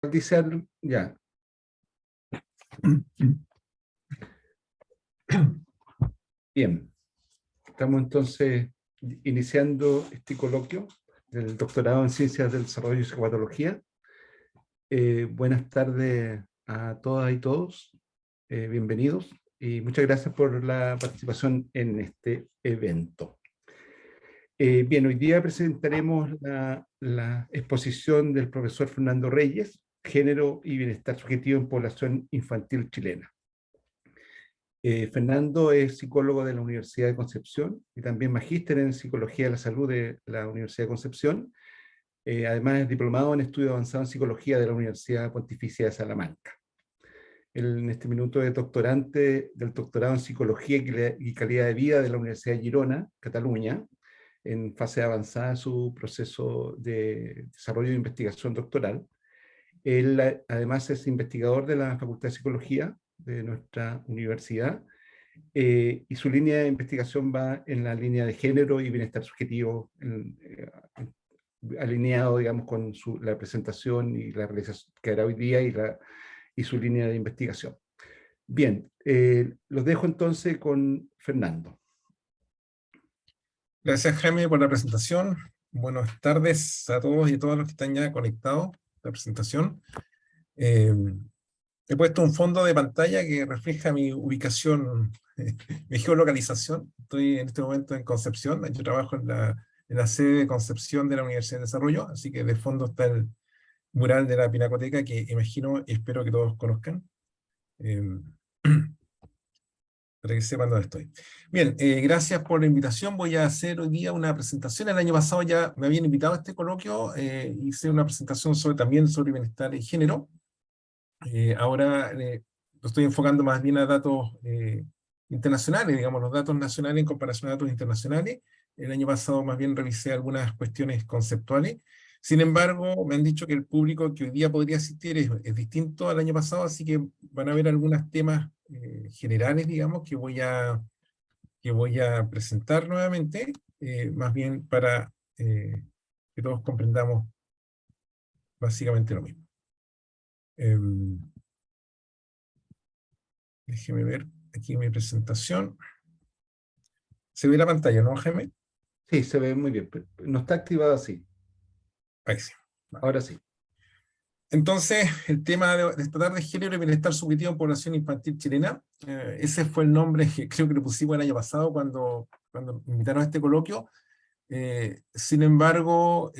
Dice ya. Bien, estamos entonces iniciando este coloquio del doctorado en Ciencias del Desarrollo y Psicopatología. Buenas tardes a todas y todos, bienvenidos y muchas gracias por la participación en este evento. Bien, hoy día presentaremos la exposición del profesor Fernando Reyes, Género y Bienestar Subjetivo en Población Infantil Chilena. Fernando es psicólogo de la Universidad de Concepción y también magíster en Psicología de la Salud de la Universidad de Concepción. Además es diplomado en Estudio Avanzado en Psicología de la Universidad Pontificia de Salamanca. Él en este minuto es doctorante del doctorado en Psicología y Calidad de Vida de la Universidad de Girona, Cataluña, en fase avanzada de su proceso de desarrollo de investigación doctoral. Él además es investigador de la Facultad de Psicología de nuestra universidad, y su línea de investigación va en la línea de género y bienestar subjetivo, alineado, digamos, con la presentación y la realización que hará hoy día y su línea de investigación. Bien, los dejo entonces con Fernando. Gracias, Jaime, por la presentación. Buenas tardes a todos y a todas los que están ya conectados a la presentación. He puesto un fondo de pantalla que refleja mi ubicación, mi geolocalización. Estoy en este momento en Concepción. Yo trabajo en la sede de Concepción de la Universidad de Desarrollo, así que de fondo está el mural de la Pinacoteca, que imagino y espero que todos conozcan. Para que sepan dónde estoy. Bien, gracias por la invitación. Voy a hacer hoy día una presentación. El año pasado ya me habían invitado a este coloquio. Hice una presentación también sobre bienestar y género. Ahora lo estoy enfocando más bien a datos internacionales, digamos, los datos nacionales en comparación a datos internacionales. El año pasado más bien revisé algunas cuestiones conceptuales. Sin embargo, me han dicho que el público que hoy día podría asistir es distinto al año pasado, así que van a haber algunos temas generales, digamos, que voy a presentar nuevamente, más bien para que todos comprendamos básicamente lo mismo. Déjeme ver aquí mi presentación. ¿Se ve la pantalla, no, Jaime? Sí, se ve muy bien. No está activado así. Ahí sí. Vale. Ahora sí. Entonces, el tema de tratar de género y bienestar subjetivo en población infantil chilena, ese fue el nombre que creo que le pusimos el año pasado cuando me invitaron a este coloquio. Sin embargo,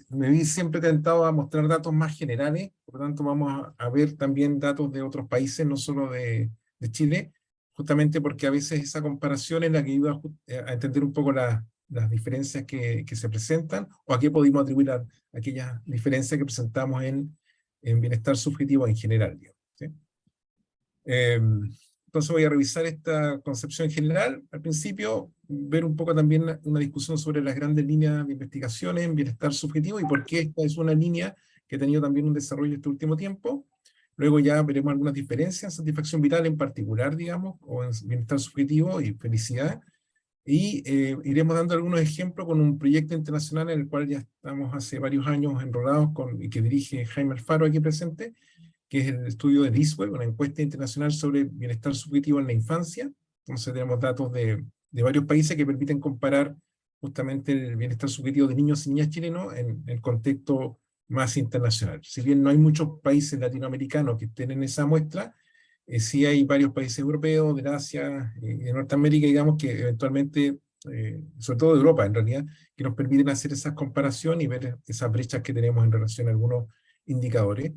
me vi siempre tentado a mostrar datos más generales, por lo tanto vamos a ver también datos de otros países, no solo de Chile, justamente porque a veces esa comparación es la que ayuda a entender un poco las diferencias que se presentan, o a qué podemos atribuir a aquellas diferencias que presentamos en bienestar subjetivo en general, digamos, ¿sí? Entonces voy a revisar esta concepción general al principio, ver un poco también una discusión sobre las grandes líneas de investigación en bienestar subjetivo y por qué esta es una línea que ha tenido también un desarrollo este último tiempo. Luego ya veremos algunas diferencias en satisfacción vital en particular, digamos, o en bienestar subjetivo y felicidad. Y iremos dando algunos ejemplos con un proyecto internacional en el cual ya estamos hace varios años enrolados y que dirige Jaime Alfaro aquí presente, que es el estudio de DISWEB, una encuesta internacional sobre bienestar subjetivo en la infancia. Entonces tenemos datos de varios países que permiten comparar justamente el bienestar subjetivo de niños y niñas chilenos en el contexto más internacional. Si bien no hay muchos países latinoamericanos que estén en esa muestra, sí hay varios países europeos, de Asia, de Norteamérica, digamos, que eventualmente, sobre todo de Europa en realidad, que nos permiten hacer esas comparaciones y ver esas brechas que tenemos en relación a algunos indicadores.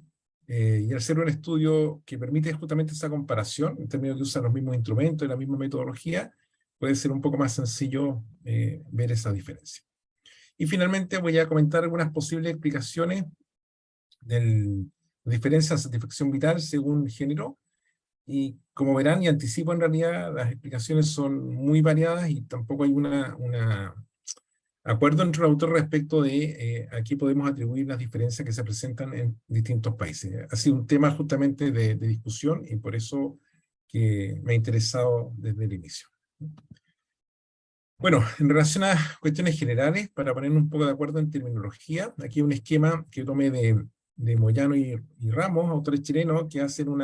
Y al ser un estudio que permite justamente esa comparación, en términos que usan los mismos instrumentos y la misma metodología, puede ser un poco más sencillo ver esa diferencia. Y finalmente voy a comentar algunas posibles explicaciones de la diferencia de satisfacción vital según género. Y como verán, y anticipo en realidad, las explicaciones son muy variadas y tampoco hay un acuerdo entre los autores respecto de a qué podemos atribuir las diferencias que se presentan en distintos países. Ha sido un tema justamente de discusión y por eso que me ha interesado desde el inicio. Bueno, en relación a cuestiones generales, para ponernos un poco de acuerdo en terminología, aquí hay un esquema que tomé de de Moyano y Ramos, autores chilenos, que hacen un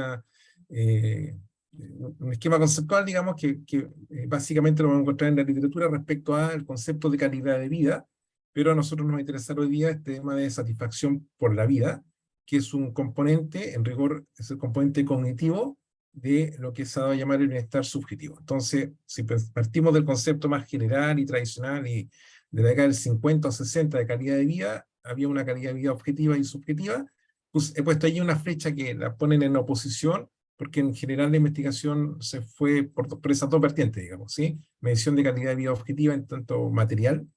esquema conceptual, digamos, que básicamente lo vamos a encontrar en la literatura respecto al concepto de calidad de vida, pero a nosotros nos va a interesar hoy día este tema de satisfacción por la vida, que es un componente, en rigor, es el componente cognitivo de lo que se ha dado a llamar el bienestar subjetivo. Entonces, si partimos del concepto más general y tradicional y de la década del 50 o 60 de calidad de vida, había una calidad de vida objetiva y subjetiva, pues he puesto ahí una flecha que la ponen en oposición, porque en general la investigación se fue por esas dos vertientes, digamos, ¿sí? Medición de calidad de vida objetiva en tanto material,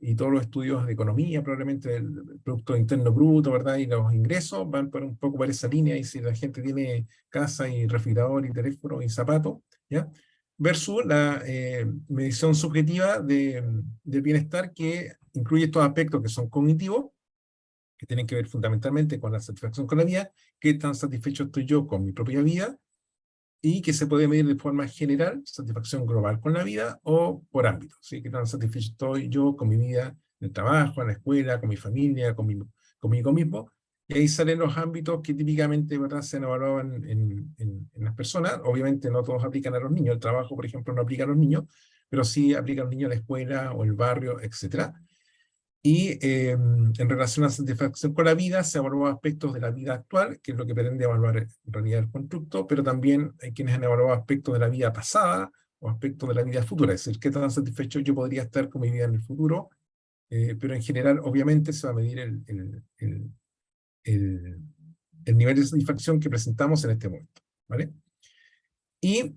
y todos los estudios de economía, probablemente del Producto Interno Bruto, ¿verdad? Y los ingresos van por un poco por esa línea, y si la gente tiene casa y refrigerador y teléfono y zapatos, ¿ya? Versus la medición subjetiva del bienestar, que incluye estos aspectos que son cognitivos, que tienen que ver fundamentalmente con la satisfacción con la vida, qué tan satisfecho estoy yo con mi propia vida, y que se puede medir de forma general, satisfacción global con la vida, o por ámbito, ¿sí? Qué tan satisfecho estoy yo con mi vida en el trabajo, en la escuela, con mi familia, conmigo mismo. Y ahí salen los ámbitos que típicamente, ¿verdad?, se han evaluado en las personas. Obviamente no todos aplican a los niños. El trabajo, por ejemplo, no aplica a los niños, pero sí aplica a los niños, a la escuela o el barrio, etcétera. Y en relación a la satisfacción con la vida, se evaluó aspectos de la vida actual, que es lo que pretende evaluar en realidad el constructo, pero también hay quienes han evaluado aspectos de la vida pasada o aspectos de la vida futura, es decir, qué tan satisfecho yo podría estar con mi vida en el futuro, pero en general, obviamente, se va a medir el, el nivel de satisfacción que presentamos en este momento, ¿vale? Y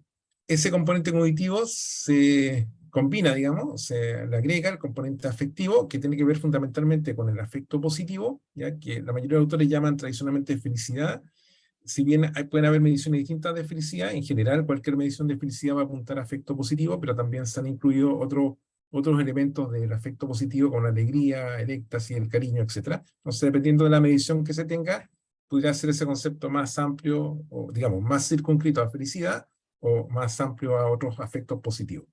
ese componente cognitivo se combina, digamos, se le agrega el componente afectivo, que tiene que ver fundamentalmente con el afecto positivo, ya que la mayoría de autores llaman tradicionalmente felicidad. Si bien pueden haber mediciones distintas de felicidad, en general cualquier medición de felicidad va a apuntar a afecto positivo, pero también se han incluido otros elementos del afecto positivo, como la alegría, el éxtasis, el cariño, etc. Entonces, dependiendo de la medición que se tenga, podría ser ese concepto más amplio, o digamos, más circunscrito a felicidad, o más amplio a otros afectos positivos.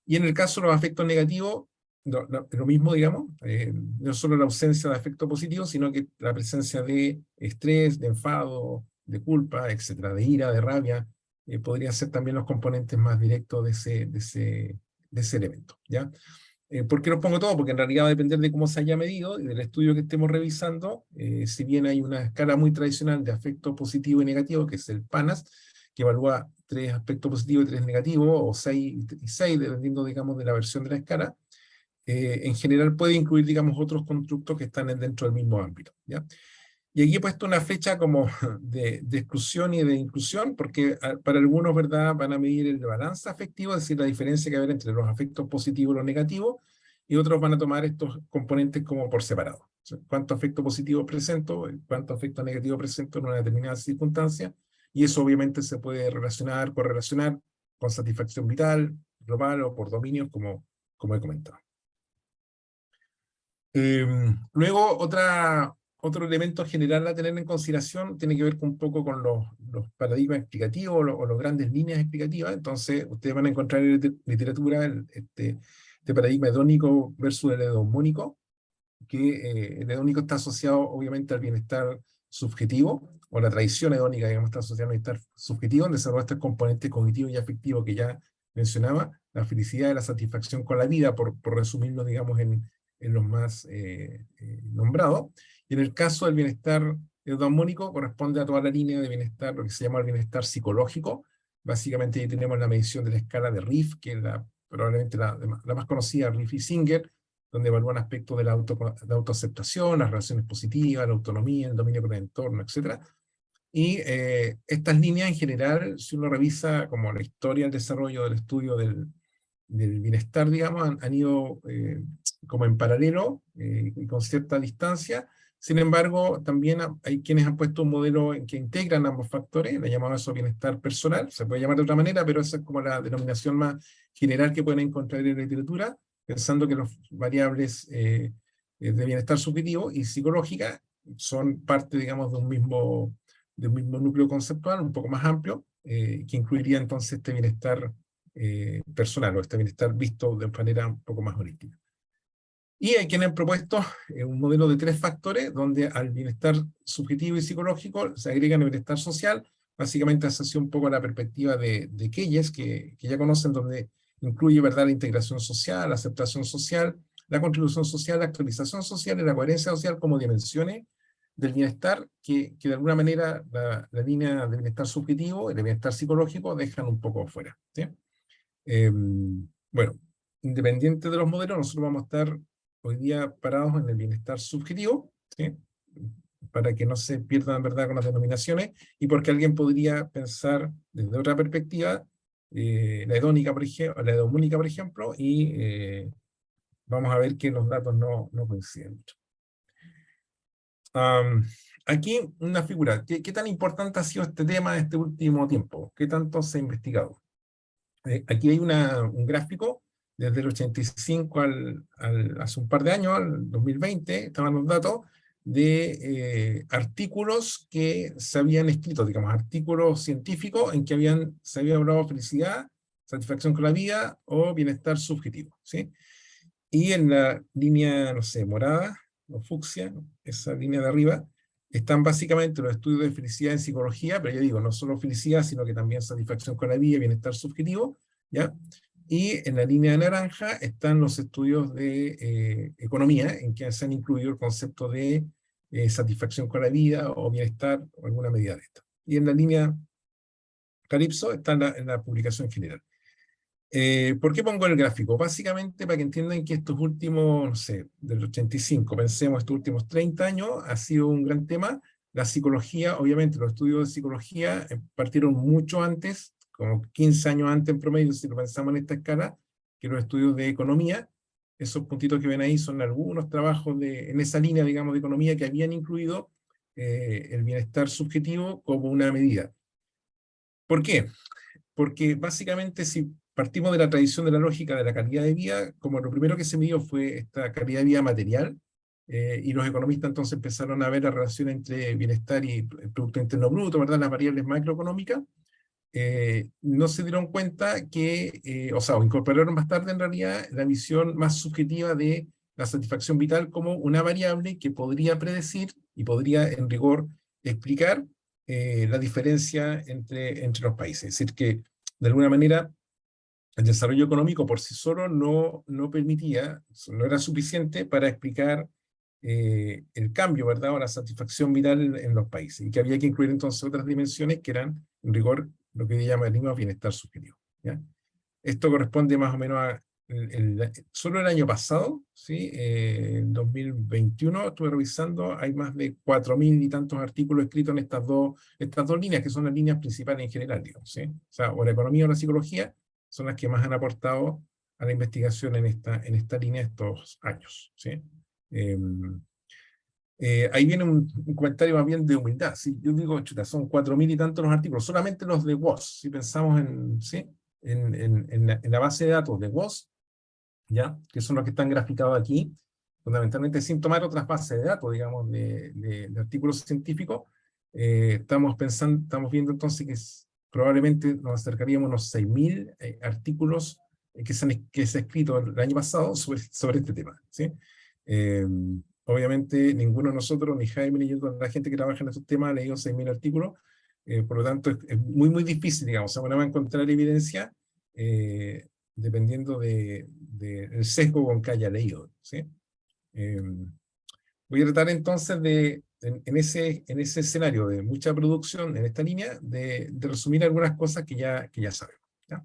Y en el caso de los afectos negativos, lo mismo, digamos, no solo la ausencia de afecto positivo, sino que la presencia de estrés, de enfado, de culpa, etcétera, de ira, de rabia, podrían ser también los componentes más directos de ese elemento, ¿ya? ¿Por qué los pongo todos? Porque en realidad va a depender de cómo se haya medido y del estudio que estemos revisando. Si bien hay una escala muy tradicional de afecto positivo y negativo, que es el PANAS, que evalúa 3 aspectos positivos y 3 negativos, o 6 y 6, dependiendo, digamos, de la versión de la escala, en general puede incluir, digamos, otros constructos que están dentro del mismo ámbito, ¿ya? Y aquí he puesto una fecha como de exclusión y de inclusión, porque para algunos, ¿verdad?, van a medir el balance afectivo, es decir, la diferencia que hay entre los afectos positivos y los negativos, y otros van a tomar estos componentes como por separado. O sea, cuánto afecto positivo presento, cuánto afecto negativo presento en una determinada circunstancia, y eso obviamente se puede correlacionar con satisfacción vital, global o por dominios, como he comentado. Luego, otro elemento general a tener en consideración tiene que ver un poco con los paradigmas explicativos o los grandes líneas explicativas. Entonces, ustedes van a encontrar en literatura este paradigma hedónico versus el hedonmónico, que el hedónico está asociado obviamente al bienestar subjetivo, o la tradición hedónica, digamos, está asociada al bienestar subjetivo, donde se estos componentes cognitivos y afectivos que ya mencionaba, la felicidad y la satisfacción con la vida, por resumirlo, digamos, en los más nombrados. Y en el caso del bienestar eudaimónico, corresponde a toda la línea de bienestar, lo que se llama el bienestar psicológico. Básicamente ahí tenemos la medición de la escala de Riff, que es probablemente la más conocida, Riff y Singer, donde evalúan aspectos de la autoaceptación, las relaciones positivas, la autonomía, el dominio con el entorno, etc. Y estas líneas en general, si uno revisa como la historia, el desarrollo del estudio del bienestar, digamos, han ido como en paralelo y con cierta distancia. Sin embargo, también hay quienes han puesto un modelo en que integran ambos factores, le llamamos eso bienestar personal, se puede llamar de otra manera, pero esa es como la denominación más general que pueden encontrar en la literatura, pensando que las variables de bienestar subjetivo y psicológica son parte, digamos, de un mismo núcleo conceptual, un poco más amplio, que incluiría entonces este bienestar personal, o este bienestar visto de manera un poco más holística. Y hay quienes han propuesto un modelo de 3 factores, donde al bienestar subjetivo y psicológico se agrega el bienestar social. Básicamente se hace un poco la perspectiva de Keyes, que ya conocen, donde incluye, ¿verdad?, la integración social, la aceptación social, la contribución social, la actualización social y la coherencia social como dimensiones del bienestar que de alguna manera la línea de bienestar subjetivo y de bienestar psicológico dejan un poco fuera, ¿sí? Bueno, independiente de los modelos, nosotros vamos a estar hoy día parados en el bienestar subjetivo, ¿sí? Para que no se pierdan, ¿verdad?, con las denominaciones, y porque alguien podría pensar desde otra perspectiva, la hedónica, por ejemplo, la hedomónica, por ejemplo, y vamos a ver que los datos no coinciden mucho. Aquí una figura. ¿Qué tan importante ha sido este tema este último tiempo? ¿Qué tanto se ha investigado? Aquí hay un gráfico desde el 85 hace un par de años, al 2020, estaban los datos de artículos que se habían escrito, digamos, artículos científicos en que se había hablado felicidad, satisfacción con la vida o bienestar subjetivo, ¿sí? Y en la línea, no sé, morada o fucsia, esa línea de arriba, están básicamente los estudios de felicidad en psicología, pero ya digo, no solo felicidad, sino que también satisfacción con la vida, bienestar subjetivo, ¿ya? Y en la línea de naranja están los estudios de economía, en que se han incluido el concepto de satisfacción con la vida o bienestar o alguna medida de esto. Y en la línea Calypso está en la publicación general. ¿Por qué pongo el gráfico? Básicamente para que entiendan que estos últimos, no sé, del 85, pensemos estos últimos 30 años, ha sido un gran tema. La psicología, obviamente los estudios de psicología partieron mucho antes, como 15 años antes en promedio, si lo pensamos en esta escala, que los estudios de economía. Esos puntitos que ven ahí son algunos trabajos en esa línea, digamos, de economía que habían incluido el bienestar subjetivo como una medida. ¿Por qué? Porque básicamente si partimos de la tradición de la lógica de la calidad de vida, como lo primero que se midió fue esta calidad de vida material, y los economistas entonces empezaron a ver la relación entre bienestar y el Producto Interno Bruto, ¿verdad?, las variables macroeconómicas, no se dieron cuenta o incorporaron más tarde en realidad la visión más subjetiva de la satisfacción vital como una variable que podría predecir y podría en rigor explicar la diferencia entre los países. Es decir, que de alguna manera el desarrollo económico por sí solo no permitía, no era suficiente para explicar el cambio, ¿verdad?, o la satisfacción vital en los países, y que había que incluir entonces otras dimensiones que eran, en rigor, lo que llamaríamos bienestar subjetivo, ¿ya? Esto corresponde más o menos a solo el año pasado, ¿sí? En 2021 estuve revisando, hay más de 4.000 y tantos artículos escritos en estas dos líneas, que son las líneas principales en general, digamos, ¿sí? O sea, o la economía o la psicología son las que más han aportado a la investigación en esta línea estos años, ¿sí? Ahí viene un comentario más bien de humildad. ¿Sí? Yo digo, chuta, son 4.000 y tantos los artículos, solamente los de WOS, si pensamos ¿sí?, en la base de datos de WOS, ¿ya?, que son los que están graficados aquí, fundamentalmente sin tomar otras bases de datos, digamos, de artículos científicos. Estamos viendo entonces que probablemente nos acercaríamos a unos 6.000 artículos que se han escrito el año pasado sobre este tema, ¿sí? Obviamente ninguno de nosotros, ni Jaime, ni yo, la gente que trabaja en estos temas, ha leído 6.000 artículos, por lo tanto es muy, muy difícil, digamos, o sea, uno va a encontrar evidencia dependiendo del sesgo con que haya leído, ¿sí? Voy a tratar entonces en ese escenario de mucha producción en esta línea, de resumir algunas cosas que ya sabemos, ¿ya?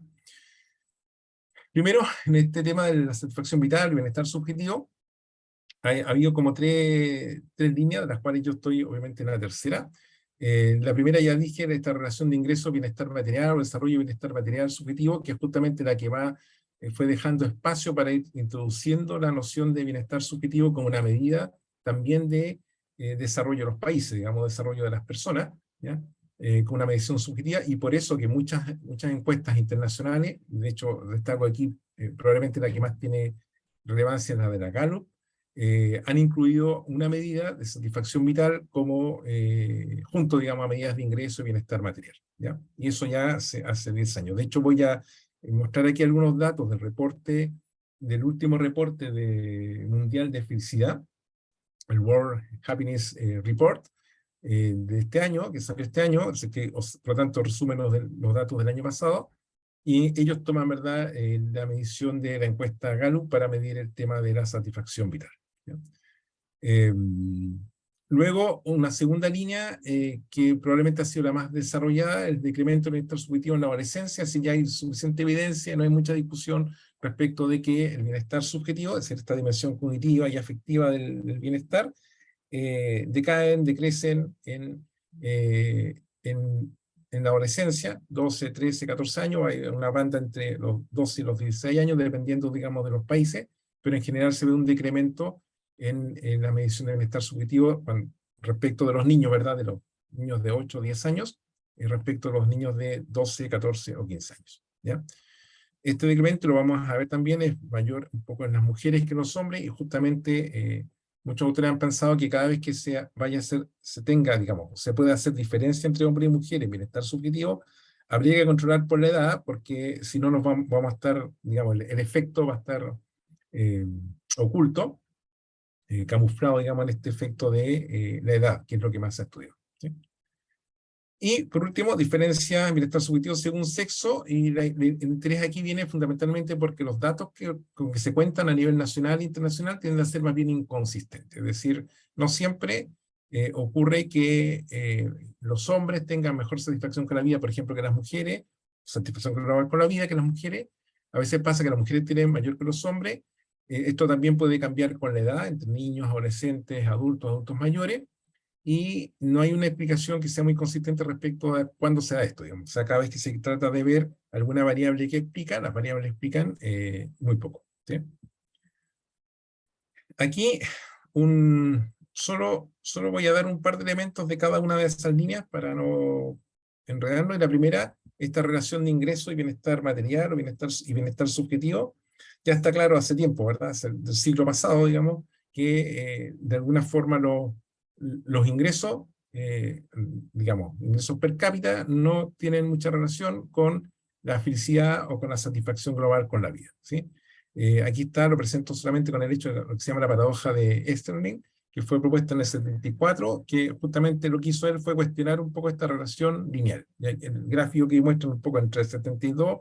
Primero, en este tema de la satisfacción vital, el bienestar subjetivo, ha habido como tres líneas, de las cuales yo estoy obviamente en la tercera. La primera ya dije, de esta relación de ingreso-bienestar material o desarrollo de bienestar material subjetivo, que es justamente la que fue dejando espacio para ir introduciendo la noción de bienestar subjetivo como una medida también de desarrollo de los países, digamos, desarrollo de las personas, ¿ya? Con una medición subjetiva, y por eso que muchas encuestas internacionales, de hecho destaco aquí probablemente la que más tiene relevancia es la de la Gallup, han incluido una medida de satisfacción vital como junto, digamos, a medidas de ingreso y bienestar material, ¿ya? Y eso ya hace 10 años. De hecho, voy a mostrar aquí algunos datos del reporte del último reporte mundial de felicidad, el World Happiness Report, de este año, que salió este año, así que, por lo tanto resumen los datos del año pasado, y ellos toman, ¿verdad?, la medición de la encuesta Gallup para medir el tema de la satisfacción vital, ¿ya? Luego, una segunda línea que probablemente ha sido la más desarrollada, el decremento del bienestar subjetivo en la adolescencia. Si ya hay suficiente evidencia, no hay mucha discusión respecto de que el bienestar subjetivo, es decir, esta dimensión cognitiva y afectiva del bienestar, decrecen en la adolescencia, 12, 13, 14 años, hay una banda entre los 12 y los 16 años, dependiendo, digamos, de los países, pero en general se ve un decremento en la medición del bienestar subjetivo respecto de los niños, ¿verdad? De los niños de 8 o 10 años, respecto a los niños de 12, 14 o 15 años, ¿ya? Este decremento, lo vamos a ver también, es mayor un poco en las mujeres que en los hombres, y justamente muchos autores han pensado que cada vez que se tenga, digamos, se puede hacer diferencia entre hombres y mujeres en bienestar subjetivo, habría que controlar por la edad, porque si no vamos a estar, digamos, el efecto va a estar oculto, camuflado, digamos, en este efecto de la edad, que es lo que más se ha estudiado, ¿sí? Y por último, diferencia en bienestar subjetivo según sexo, y el interés aquí viene fundamentalmente porque los datos con que se cuentan a nivel nacional e internacional tienden a ser más bien inconsistentes. Es decir, no siempre ocurre que los hombres tengan mejor satisfacción con la vida, por ejemplo, que las mujeres, satisfacción global con la vida que las mujeres. A veces pasa que las mujeres tienen mayor que los hombres. Esto también puede cambiar con la edad, entre niños, adolescentes, adultos mayores, y no hay una explicación que sea muy consistente respecto a cuándo se da esto, digamos. O sea, cada vez que se trata de ver alguna variable que explica, las variables explican muy poco, ¿sí? Aquí solo voy a dar un par de elementos de cada una de esas líneas para no enredarnos. Y la primera, esta relación de ingreso y bienestar material o bienestar subjetivo, ya está claro hace tiempo, ¿verdad? Del siglo pasado, digamos, que de alguna forma los ingresos, digamos, ingresos per cápita, no tienen mucha relación con la felicidad o con la satisfacción global con la vida, ¿sí? Aquí está, lo presento solamente con el hecho de lo que se llama la paradoja de Esterling, que fue propuesta en el 74, que justamente lo que hizo él fue cuestionar un poco esta relación lineal. El gráfico que muestra un poco entre el 72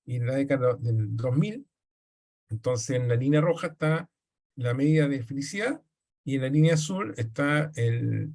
y la década del 2000, entonces en la línea roja está la medida de felicidad, y en la línea azul está el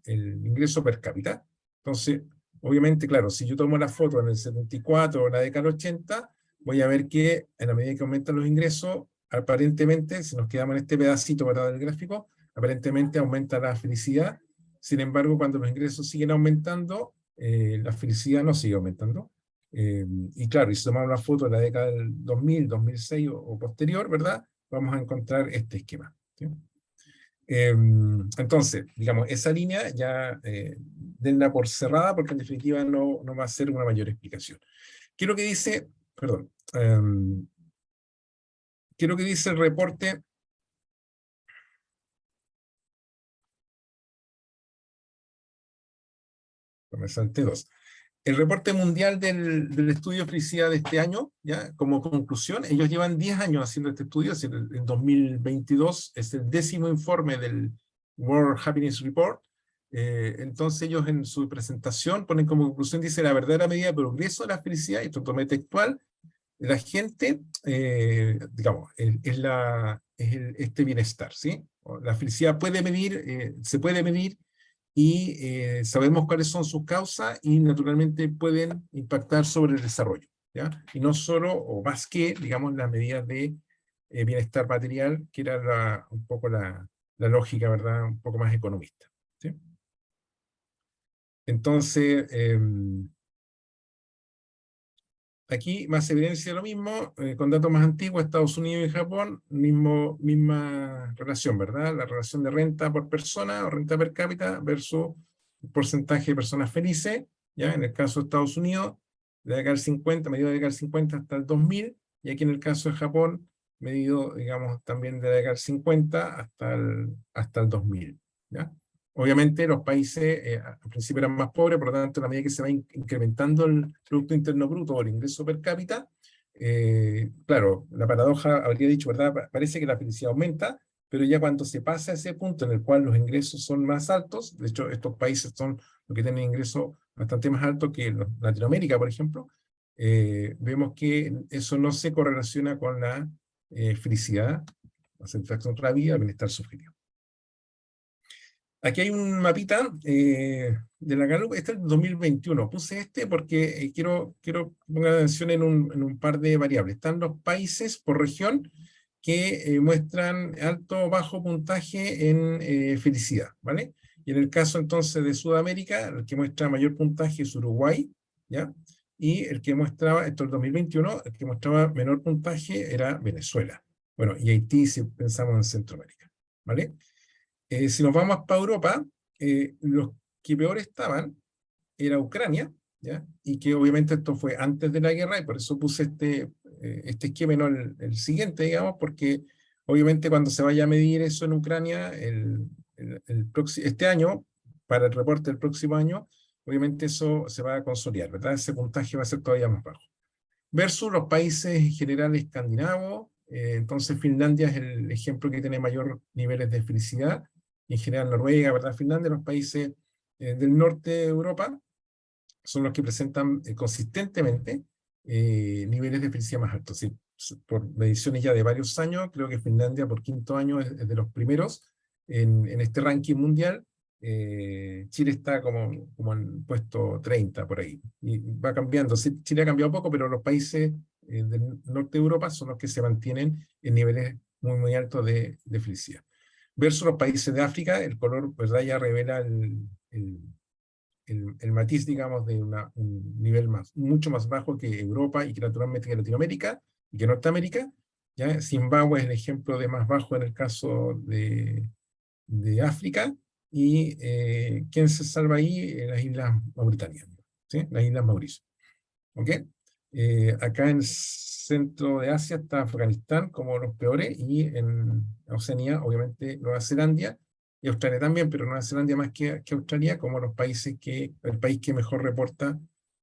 ingreso per cápita. Entonces, obviamente, claro, si yo tomo la foto en el 74 o la década del 80, voy a ver que en la medida que aumentan los ingresos, aparentemente, si nos quedamos en este pedacito para del gráfico, aparentemente aumenta la felicidad. Sin embargo, cuando los ingresos siguen aumentando, la felicidad no sigue aumentando. Y claro, y si tomamos la foto de la década del 2000, 2006 o posterior, ¿verdad? Vamos a encontrar este esquema, ¿sí? Entonces, digamos, esa línea ya denla por cerrada, porque en definitiva no va a ser una mayor explicación. ¿Qué es lo que dice? Perdón. ¿Qué es lo que dice el reporte? Me salté dos. El reporte mundial del estudio de felicidad de este año, ya como conclusión, ellos llevan 10 años haciendo este estudio, es decir, en 2022 es el 10º informe del World Happiness Report. Entonces ellos en su presentación ponen como conclusión, dice, la verdadera medida de progreso de la felicidad, y esto tomé textual, la gente, digamos, este bienestar, ¿sí? La felicidad puede medir, se puede medir, y sabemos cuáles son sus causas, y naturalmente pueden impactar sobre el desarrollo, ¿ya? Y no solo, o más que, digamos, las medidas de bienestar material, que era un poco la lógica, ¿verdad? Un poco más economista, ¿sí? Entonces, aquí más evidencia de lo mismo, con datos más antiguos, Estados Unidos y Japón, misma relación, ¿verdad? La relación de renta por persona o renta per cápita versus el porcentaje de personas felices, ¿ya? En el caso de Estados Unidos, de la década del 50, medido de la década del 50 hasta el 2000, y aquí en el caso de Japón, medido, digamos, también de la década del 50 hasta el 2000, ¿ya? Obviamente los países al principio eran más pobres, por lo tanto, a la medida que se va incrementando el Producto Interno Bruto o el ingreso per cápita, claro, la paradoja habría dicho, ¿verdad? Parece que la felicidad aumenta, pero ya cuando se pasa a ese punto en el cual los ingresos son más altos, de hecho estos países son los que tienen ingresos bastante más altos que Latinoamérica, por ejemplo, vemos que eso no se correlaciona con la felicidad, la satisfacción de la vida, el bienestar subjetivo. Aquí hay un mapita de la Gallup, este es el 2021. Puse este porque quiero poner atención en un par de variables. Están los países por región que muestran alto o bajo puntaje en felicidad, ¿vale? Y en el caso entonces de Sudamérica, el que muestra mayor puntaje es Uruguay, ¿ya? Y el que mostraba, esto es el 2021, el que mostraba menor puntaje era Venezuela. Bueno, y Haití si pensamos en Centroamérica, ¿vale? Si nos vamos para Europa, los que peor estaban era Ucrania, ¿ya? Y que obviamente esto fue antes de la guerra, y por eso puse este esquema, no el siguiente, digamos, porque obviamente cuando se vaya a medir eso en Ucrania este año, para el reporte del próximo año, obviamente eso se va a consolidar, ¿verdad? Ese puntaje va a ser todavía más bajo. Versus los países en general escandinavos, entonces Finlandia es el ejemplo que tiene mayor niveles de felicidad, en general Noruega, ¿verdad? Finlandia, los países del norte de Europa, son los que presentan consistentemente niveles de felicidad más altos. Sí, por mediciones ya de varios años, creo que Finlandia por quinto año es de los primeros en este ranking mundial. Chile está como en puesto 30 por ahí. Y va cambiando. Sí, Chile ha cambiado poco, pero los países del norte de Europa son los que se mantienen en niveles muy, muy altos de felicidad. Versus los países de África, el color, ¿verdad? Ya revela el matiz, digamos, de un nivel mucho más bajo que Europa y que naturalmente que Latinoamérica y que Norteamérica. ¿Ya? Zimbabue es el ejemplo de más bajo en el caso de África. Y ¿quién se salva ahí? Las Islas Mauritanias, ¿sí? Las Islas Mauricio. ¿Ok? Acá en centro de Asia está Afganistán como los peores, y en Oceanía, obviamente, Nueva Zelanda, y Australia también, pero Nueva Zelanda más que Australia, como el país que mejor reporta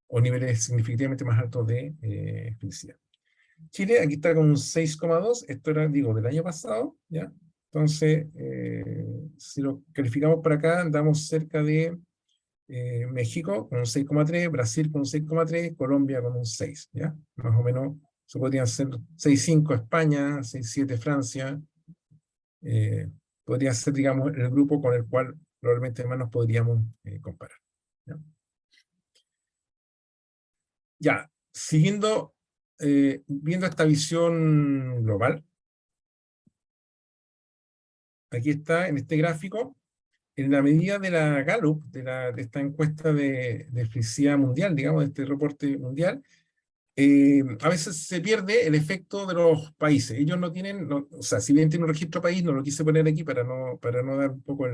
o niveles significativamente más altos de felicidad. Chile, aquí está con un 6,2, esto era, digo, del año pasado, ¿ya? Entonces, si lo calificamos por acá, andamos cerca de México con un 6,3, Brasil con un 6,3, Colombia con un 6, ¿ya? Más o menos, eso podrían ser 6,5 España, 6,7 Francia, podría ser, digamos, el grupo con el cual probablemente más nos podríamos comparar, ¿ya? Ya, siguiendo, viendo esta visión global, aquí está en este gráfico, en la medida de la Gallup, de esta encuesta de felicidad mundial, digamos, de este reporte mundial, a veces se pierde el efecto de los países. Ellos no tienen, o sea, si bien tienen un registro país, no lo quise poner aquí para no dar un poco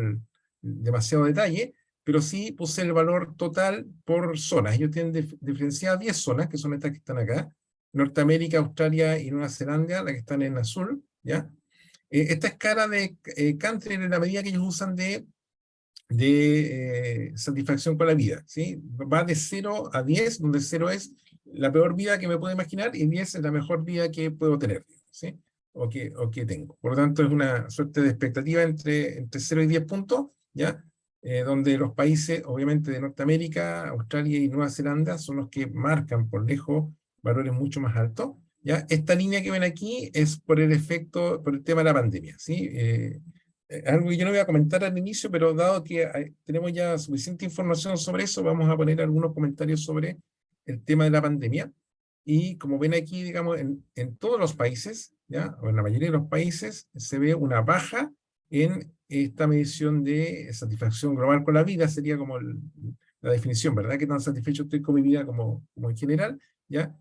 demasiado detalle, pero sí puse el valor total por zonas. Ellos tienen diferenciadas 10 zonas, que son estas que están acá: Norteamérica, Australia y Nueva Zelanda, las que están en azul, ¿ya? Esta escala de country, en la medida que ellos usan de satisfacción con la vida, ¿sí? Va de 0 a 10, donde 0 es la peor vida que me puedo imaginar y 10 es la mejor vida que puedo tener, ¿sí? O que tengo. Por lo tanto, es una suerte de expectativa entre 0 y 10 puntos, ¿ya? Donde los países, obviamente, de Norteamérica, Australia y Nueva Zelanda son los que marcan por lejos valores mucho más altos, ¿ya? Esta línea que ven aquí es por el efecto, por el tema de la pandemia, ¿sí? Algo que yo no voy a comentar al inicio, pero dado que tenemos ya suficiente información sobre eso, vamos a poner algunos comentarios sobre el tema de la pandemia. Y como ven aquí, digamos, en todos los países, ¿ya? O en la mayoría de los países, se ve una baja en esta medición de satisfacción global con la vida, sería como la definición, ¿verdad? ¿Qué tan satisfecho estoy con mi vida como en general? ¿Ya?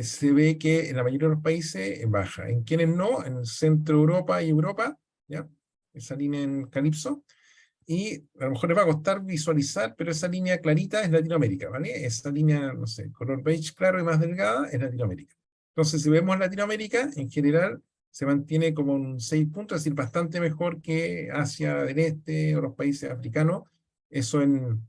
Se ve que en la mayoría de los países baja. En quienes no, en Centro Europa y Europa, ¿ya? Esa línea en Calipso, y a lo mejor les va a costar visualizar, pero esa línea clarita es Latinoamérica, ¿vale? Esa línea, no sé, color beige claro y más delgada es Latinoamérica. Entonces, si vemos Latinoamérica, en general, se mantiene como un 6 puntos, es decir, bastante mejor que Asia del Este o los países africanos. Eso en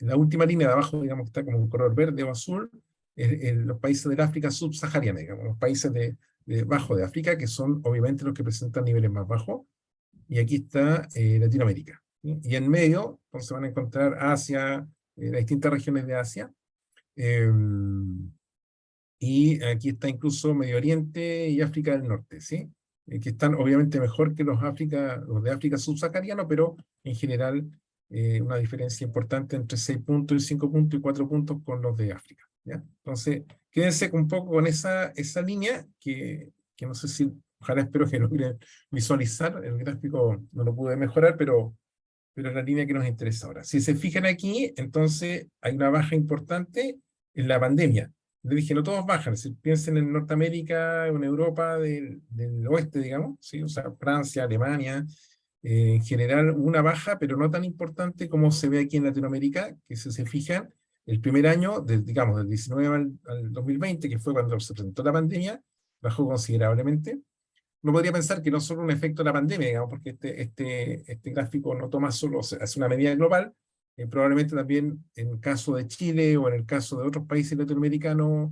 la última línea de abajo, digamos, que está como un color verde o azul, los países del África subsahariana, digamos, los países de bajo de África, que son obviamente los que presentan niveles más bajos, y aquí está Latinoamérica, ¿sí? Y en medio, entonces van a encontrar Asia, las distintas regiones de Asia, eh, y aquí está incluso Medio Oriente y África del Norte, ¿sí? Que están obviamente mejor que los de África subsahariano, pero en general una diferencia importante entre 6 puntos y 5 puntos y 4 puntos con los de África, ¿ya? Entonces, quédense un poco con esa línea que no sé si, ojalá espero que logren visualizar. El gráfico no lo pude mejorar, pero es la línea que nos interesa ahora. Si se fijan aquí, entonces hay una baja importante en la pandemia. Le dije, no todos bajan, si piensen en Norteamérica, en Europa del oeste, digamos, ¿sí? O sea, Francia, Alemania, en general una baja, pero no tan importante como se ve aquí en Latinoamérica, que si se fijan, el primer año, digamos, del 19 al 2020, que fue cuando se presentó la pandemia, bajó considerablemente. Uno podría pensar que no solo un efecto de la pandemia, digamos, porque este gráfico no toma solo, o sea, hace una medida global, probablemente también en el caso de Chile o en el caso de otros países latinoamericanos,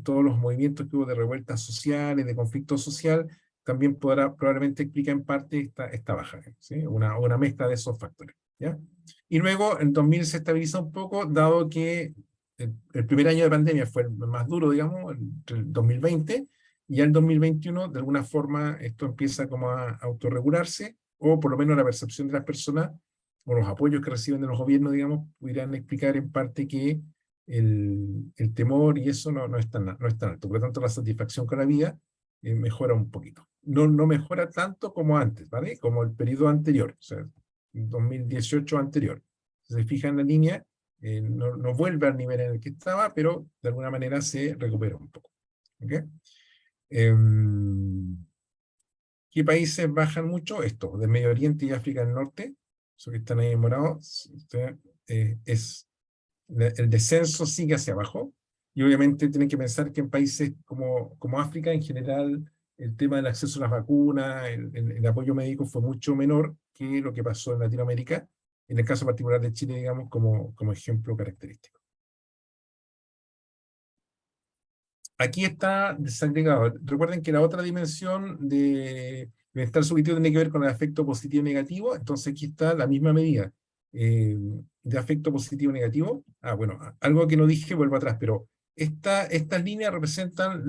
todos los movimientos que hubo de revueltas sociales, de conflicto social, también probablemente explica en parte esta baja, ¿sí? Una mezcla de esos factores, ¿ya? Y luego, en 2000 se estabiliza un poco, dado que el primer año de pandemia fue el más duro, digamos, entre el 2020, y ya en 2021, de alguna forma, esto empieza como a autorregularse, o por lo menos la percepción de las personas, o los apoyos que reciben de los gobiernos, digamos, pudieran explicar en parte que el temor y eso no es no es tan alto. Por lo tanto, la satisfacción con la vida mejora un poquito. No mejora tanto como antes, ¿vale? Como el periodo anterior, o sea, 2018 anterior. Si se fija en la línea, no vuelve al nivel en el que estaba, pero de alguna manera se recupera un poco. ¿Okay? ¿Qué países bajan mucho? Esto, de Medio Oriente y África del Norte, esos que están ahí en morado, el descenso sigue hacia abajo, y obviamente tienen que pensar que en países como África, en general, el tema del acceso a las vacunas, el apoyo médico fue mucho menor que lo que pasó en Latinoamérica, en el caso particular de Chile, digamos, como ejemplo característico. Aquí está desagregado. Recuerden que la otra dimensión de bienestar subjetivo tiene que ver con el afecto positivo y negativo. Entonces aquí está la misma medida de afecto positivo y negativo. Bueno, algo que no dije, vuelvo atrás, pero estas líneas representan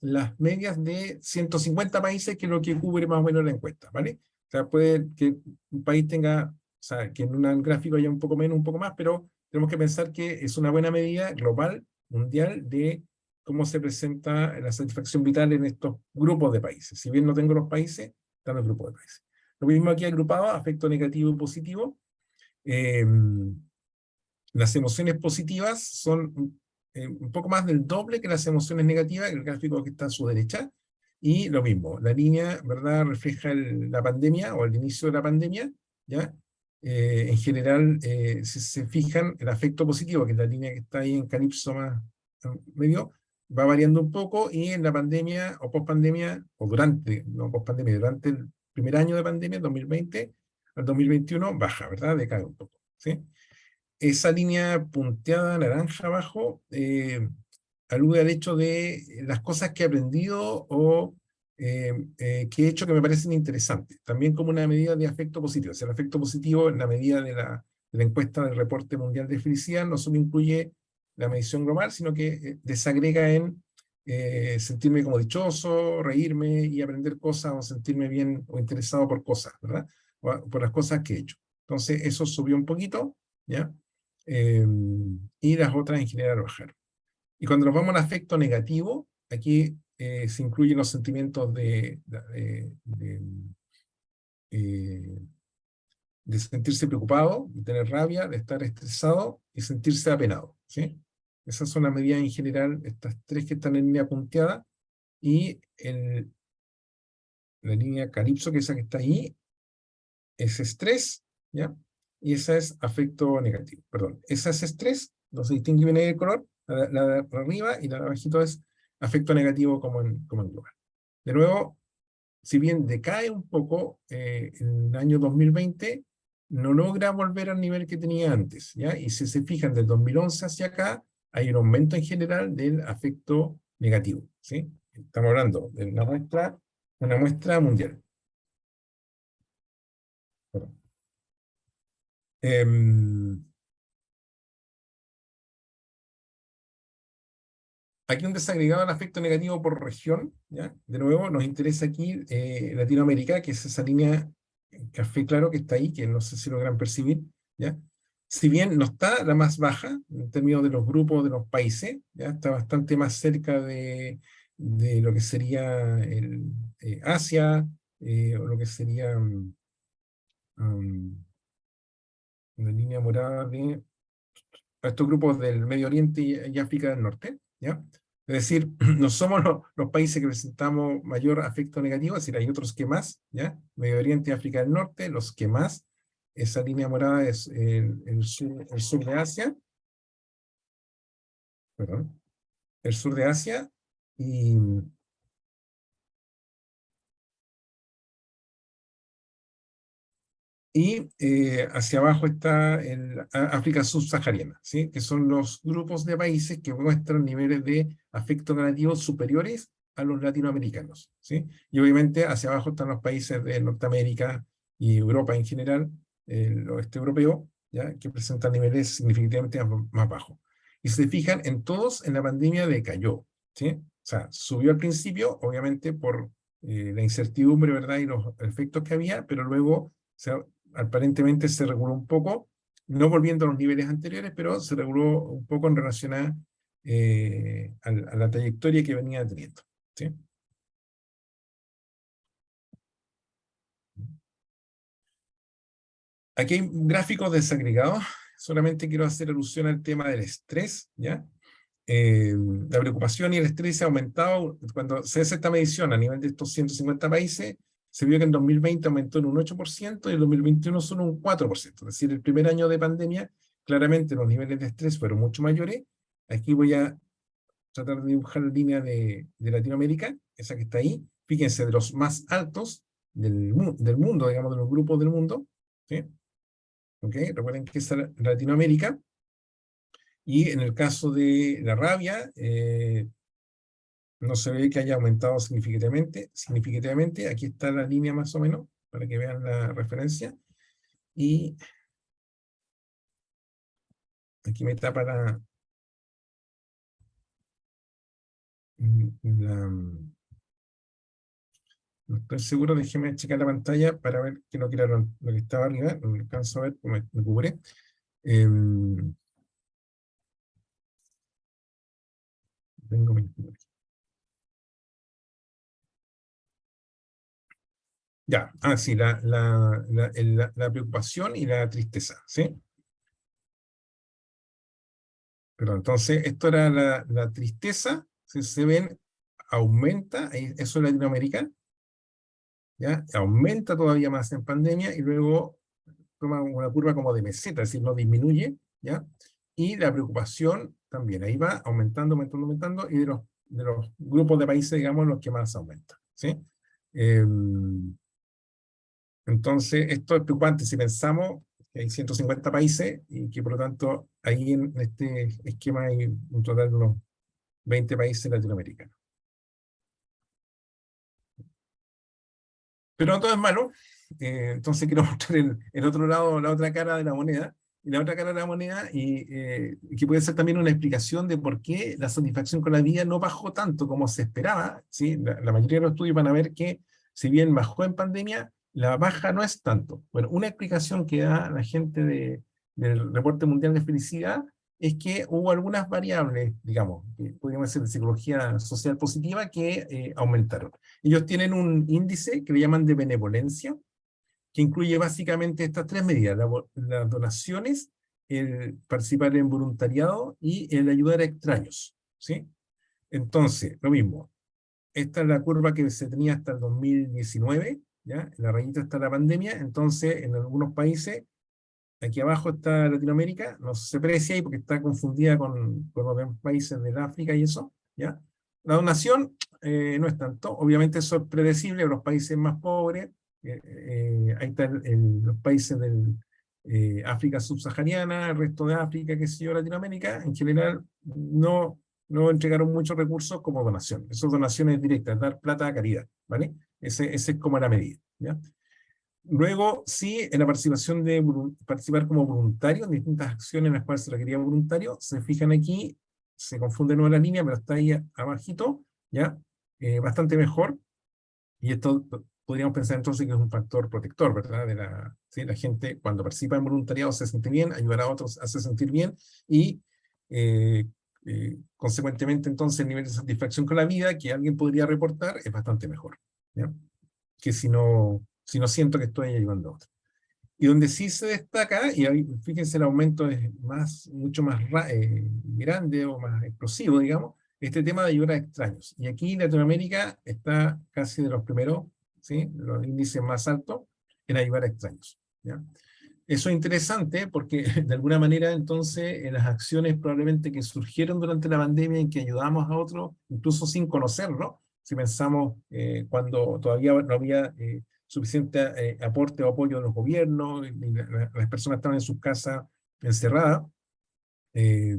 las medias de 150 países, que es lo que cubre más o menos la encuesta, ¿vale? O sea, puede que un país tenga, o sea, que en un gráfico haya un poco menos, un poco más, pero tenemos que pensar que es una buena medida global, mundial, de cómo se presenta la satisfacción vital en estos grupos de países. Si bien no tengo los países, están los grupos de países. Lo mismo aquí agrupado, afecto negativo y positivo. Eh, las emociones positivas son un poco más del doble que las emociones negativas, el gráfico que está a su derecha. Y lo mismo, la línea, ¿verdad?, refleja la pandemia o el inicio de la pandemia, ¿ya? En general, si se fijan, el afecto positivo, que es la línea que está ahí en calipso más medio, va variando un poco, y en la pandemia o post-pandemia, o durante, no post-pandemia, durante el primer año de pandemia, 2020 al 2021, baja, ¿verdad? Decae un poco, ¿sí? Esa línea punteada naranja abajo alude al hecho de las cosas que he aprendido o que he hecho que me parecen interesantes, también como una medida de afecto positivo. O sea, el afecto positivo en la medida de la encuesta del Reporte Mundial de Felicidad no solo incluye la medición global, sino que desagrega en sentirme como dichoso, reírme y aprender cosas, o sentirme bien o interesado por cosas, ¿verdad? Por las cosas que he hecho. Entonces, eso subió un poquito, ¿ya? Y las otras en general bajaron. Y cuando nos vamos al afecto negativo, aquí se incluyen los sentimientos eh, de sentirse preocupado, de tener rabia, de estar estresado y sentirse apenado, ¿sí? Esas son las medidas en general, estas tres que están en línea punteada, y la línea calipso, que es esa que está ahí, es estrés, ¿ya? Y esa es afecto negativo, perdón. Esa es estrés, no se distingue bien ahí el color, la de arriba, y la de abajito es afecto negativo como en global. De nuevo, si bien decae un poco en el año 2020, no logra volver al nivel que tenía antes, ¿ya? Y si se fijan, del 2011 hacia acá, hay un aumento en general del afecto negativo, ¿sí? Estamos hablando de una muestra mundial. Perdón. Aquí un desagregado del afecto negativo por región, ¿ya? De nuevo, nos interesa aquí Latinoamérica, que es esa línea café claro que está ahí, que no sé si logran percibir, ¿ya? Si bien no está la más baja, en términos de los grupos de los países, ¿ya? Está bastante más cerca de lo que sería Asia, o lo que sería um, la línea morada de estos grupos del Medio Oriente y África del Norte, ¿ya? Es decir, no somos los países que presentamos mayor afecto negativo, es decir, hay otros que más, ¿ya? Medio Oriente y África del Norte, los que más. Esa línea morada es el sur de Asia, perdón, el sur de Asia, y, hacia abajo está África subsahariana, ¿sí? Que son los grupos de países que muestran niveles de afecto negativo superiores a los latinoamericanos, ¿sí? Y obviamente hacia abajo están los países de Norteamérica y Europa en general, el oeste europeo, ¿ya? Que presentan niveles significativamente más bajos. Y se fijan, en todos en la pandemia decayó, ¿sí? O sea, subió al principio, obviamente por la incertidumbre, ¿verdad? Y los efectos que había, pero luego aparentemente se reguló un poco, no volviendo a los niveles anteriores, pero se reguló un poco en relación a la trayectoria que venía teniendo, ¿sí? Aquí hay gráficos desagregados, solamente quiero hacer alusión al tema del estrés, ¿ya? La preocupación y el estrés se ha aumentado cuando se hace esta medición a nivel de estos 150 países. Se vio que en 2020 aumentó en un 8% y en 2021 solo un 4%. Es decir, el primer año de pandemia, claramente los niveles de estrés fueron mucho mayores. Aquí voy a tratar de dibujar la línea de Latinoamérica, esa que está ahí. Fíjense, de los más altos del mundo, digamos, de los grupos del mundo, ¿sí? ¿Ok? Recuerden que es Latinoamérica. Y en el caso de la rabia, no se ve que haya aumentado significativamente. Aquí está la línea más o menos, para que vean la referencia. Y aquí me tapa no estoy seguro, déjeme checar la pantalla para ver que no quiera lo que estaba arriba, no alcanzo a ver, me cubre. Tengo ya, sí, la preocupación y la tristeza, ¿sí? Pero entonces, esto era la tristeza, si se ven, aumenta, eso es Latinoamérica, ¿ya? Aumenta todavía más en pandemia y luego toma una curva como de meseta, es decir, no disminuye, ¿ya? Y la preocupación también, ahí va aumentando, aumentando, aumentando, y de los grupos de países, digamos, los que más aumenta, ¿sí? Eh, entonces, esto es preocupante si pensamos que hay 150 países y que por lo tanto ahí en este esquema hay un total de unos 20 países latinoamericanos. Pero no todo es malo. Entonces quiero mostrar el otro lado, la otra cara de la moneda. Y la otra cara de la moneda, y que puede ser también una explicación de por qué la satisfacción con la vida no bajó tanto como se esperaba, ¿sí? La mayoría de los estudios van a ver que, si bien bajó en pandemia, la baja no es tanto. Bueno, una explicación que da la gente del Reporte Mundial de Felicidad es que hubo algunas variables, digamos, que podríamos decir de psicología social positiva, que aumentaron. Ellos tienen un índice que le llaman de benevolencia, que incluye básicamente estas tres medidas: las donaciones, el participar en voluntariado y el ayudar a extraños, ¿sí? Entonces, lo mismo, esta es la curva que se tenía hasta el 2019, ¿ya? En la rayita está la pandemia. Entonces, en algunos países, aquí abajo está Latinoamérica, no se aprecia ahí porque está confundida con los demás países del África y eso, ¿ya? La donación no es tanto, obviamente eso es predecible. Los países más pobres, ahí están los países África subsahariana, el resto de África, qué sé yo, Latinoamérica, en general no entregaron muchos recursos como donación. Esas donaciones directas, dar plata a caridad, ¿vale? Ese es como la medida, ¿ya? Luego, sí, en la participación participar como voluntario en distintas acciones en las cuales se requería voluntario, se fijan aquí, se confunde no la línea, pero está ahí abajito, ¿ya? Bastante mejor, y esto podríamos pensar entonces que es un factor protector, ¿verdad? ¿Sí? La gente cuando participa en voluntariado se siente bien, ayudar a otros hace sentir bien, y consecuentemente entonces el nivel de satisfacción con la vida que alguien podría reportar es bastante mejor, ¿ya? Que si no siento que estoy ayudando a otros. Y donde sí se destaca, y ahí, fíjense, el aumento es mucho más grande o más explosivo, digamos, este tema de ayudar a extraños. Y aquí Latinoamérica está casi de los primeros, ¿sí? Los índices más altos en ayudar a extraños, ¿ya? Eso es interesante porque de alguna manera entonces en las acciones probablemente que surgieron durante la pandemia en que ayudamos a otros, incluso sin conocerlo, si pensamos cuando todavía no había suficiente aporte o apoyo de los gobiernos, y las personas estaban en sus casas encerradas, eh,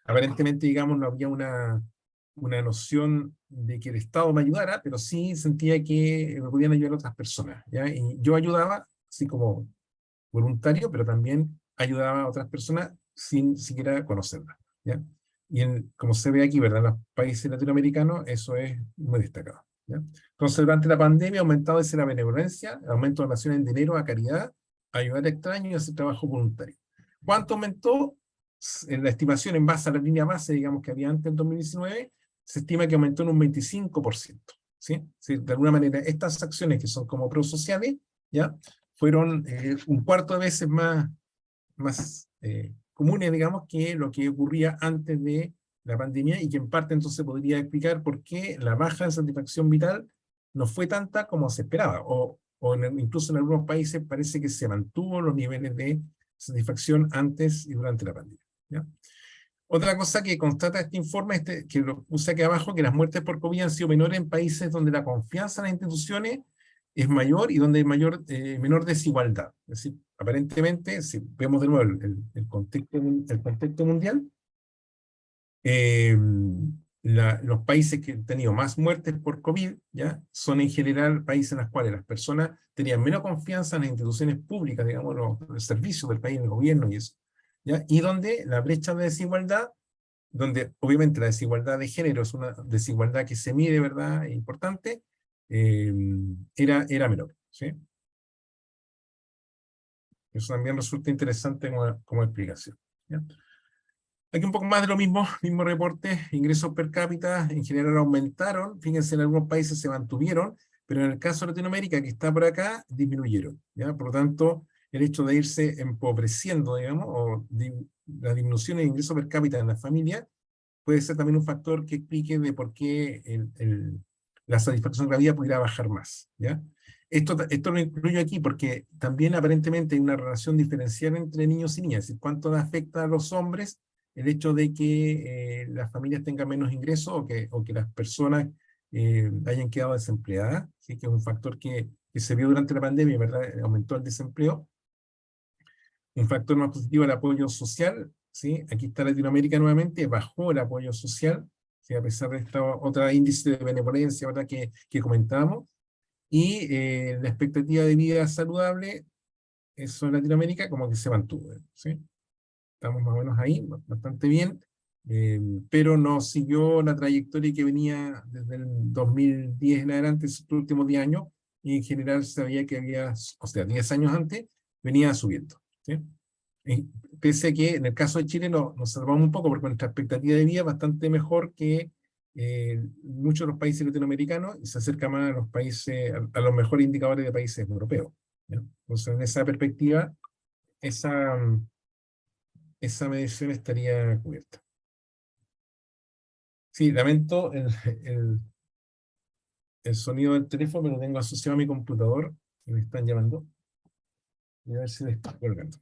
aparentemente, digamos, no había una noción de que el Estado me ayudara, pero sí sentía que me podían ayudar otras personas, ¿ya? Y yo ayudaba, así como voluntario, pero también ayudaba a otras personas sin siquiera conocerlas, ¿ya? Y como se ve aquí, ¿verdad? En los países latinoamericanos eso es muy destacado, ¿ya? Entonces, durante la pandemia ha aumentado esa la benevolencia, aumento de donaciones en dinero a caridad, ayudar a extraños y hacer trabajo voluntario. ¿Cuánto aumentó? En la estimación en base a la línea base, digamos, que había antes del 2019, se estima que aumentó en un 25%, ¿sí? Sí, de alguna manera, estas acciones que son como prosociales, ¿ya? Fueron un cuarto de veces más comunes, digamos, que lo que ocurría antes de la pandemia, y que en parte entonces podría explicar por qué la baja de satisfacción vital no fue tanta como se esperaba, incluso en algunos países parece que se mantuvo los niveles de satisfacción antes y durante la pandemia, ¿ya? Otra cosa que constata este informe, que lo puse aquí abajo, que las muertes por COVID han sido menores en países donde la confianza en las instituciones es mayor y donde hay menor desigualdad. Es decir, aparentemente, si vemos de nuevo el contexto mundial, eh, los países que han tenido más muertes por COVID, ¿ya? Son en general países en los cuales las personas tenían menos confianza en las instituciones públicas, digamos, los servicios del país, el gobierno y eso, ¿ya? Y donde la brecha de desigualdad, donde obviamente la desigualdad de género es una desigualdad que se mide, ¿verdad? Es importante, eh, era menor, ¿sí? Eso también resulta interesante como explicación, ¿ya? Aquí un poco más de lo mismo, mismo reporte, ingresos per cápita en general aumentaron, fíjense, en algunos países se mantuvieron, pero en el caso de Latinoamérica, que está por acá, disminuyeron, ¿ya? Por lo tanto, el hecho de irse empobreciendo, digamos, la disminución de ingresos per cápita en la familia, puede ser también un factor que explique de por qué la satisfacción de la vida pudiera bajar más, ¿ya? Esto lo incluyo aquí porque también aparentemente hay una relación diferencial entre niños y niñas, es decir, cuánto afecta a los hombres el hecho de que las familias tengan menos ingresos o que las personas hayan quedado desempleadas, ¿sí? Que es un factor que se vio durante la pandemia, ¿verdad? Aumentó el desempleo. Un factor más positivo, el apoyo social, ¿sí? Aquí está Latinoamérica nuevamente, bajó el apoyo social, ¿sí? A pesar de esta otra índice de benevolencia, ¿verdad? Que comentábamos, y la expectativa de vida saludable, eso en Latinoamérica como que se mantuvo, ¿sí? Estamos más o menos ahí, bastante bien, pero no siguió la trayectoria que venía desde el 2010 en adelante, estos últimos 10 años, y en general se veía que había, o sea, 10 años antes, venía subiendo, ¿sí? Y pese a que en el caso de Chile nos salvamos un poco porque nuestra expectativa de vida es bastante mejor que muchos de los países latinoamericanos y se acerca más a los países, a los mejores indicadores de países europeos, ¿ya? Entonces, en esa perspectiva, esa, esa medición estaría cubierta. Sí, lamento el, el sonido del teléfono, me lo tengo asociado a mi computador y me están llamando. Voy a ver si me está colgando.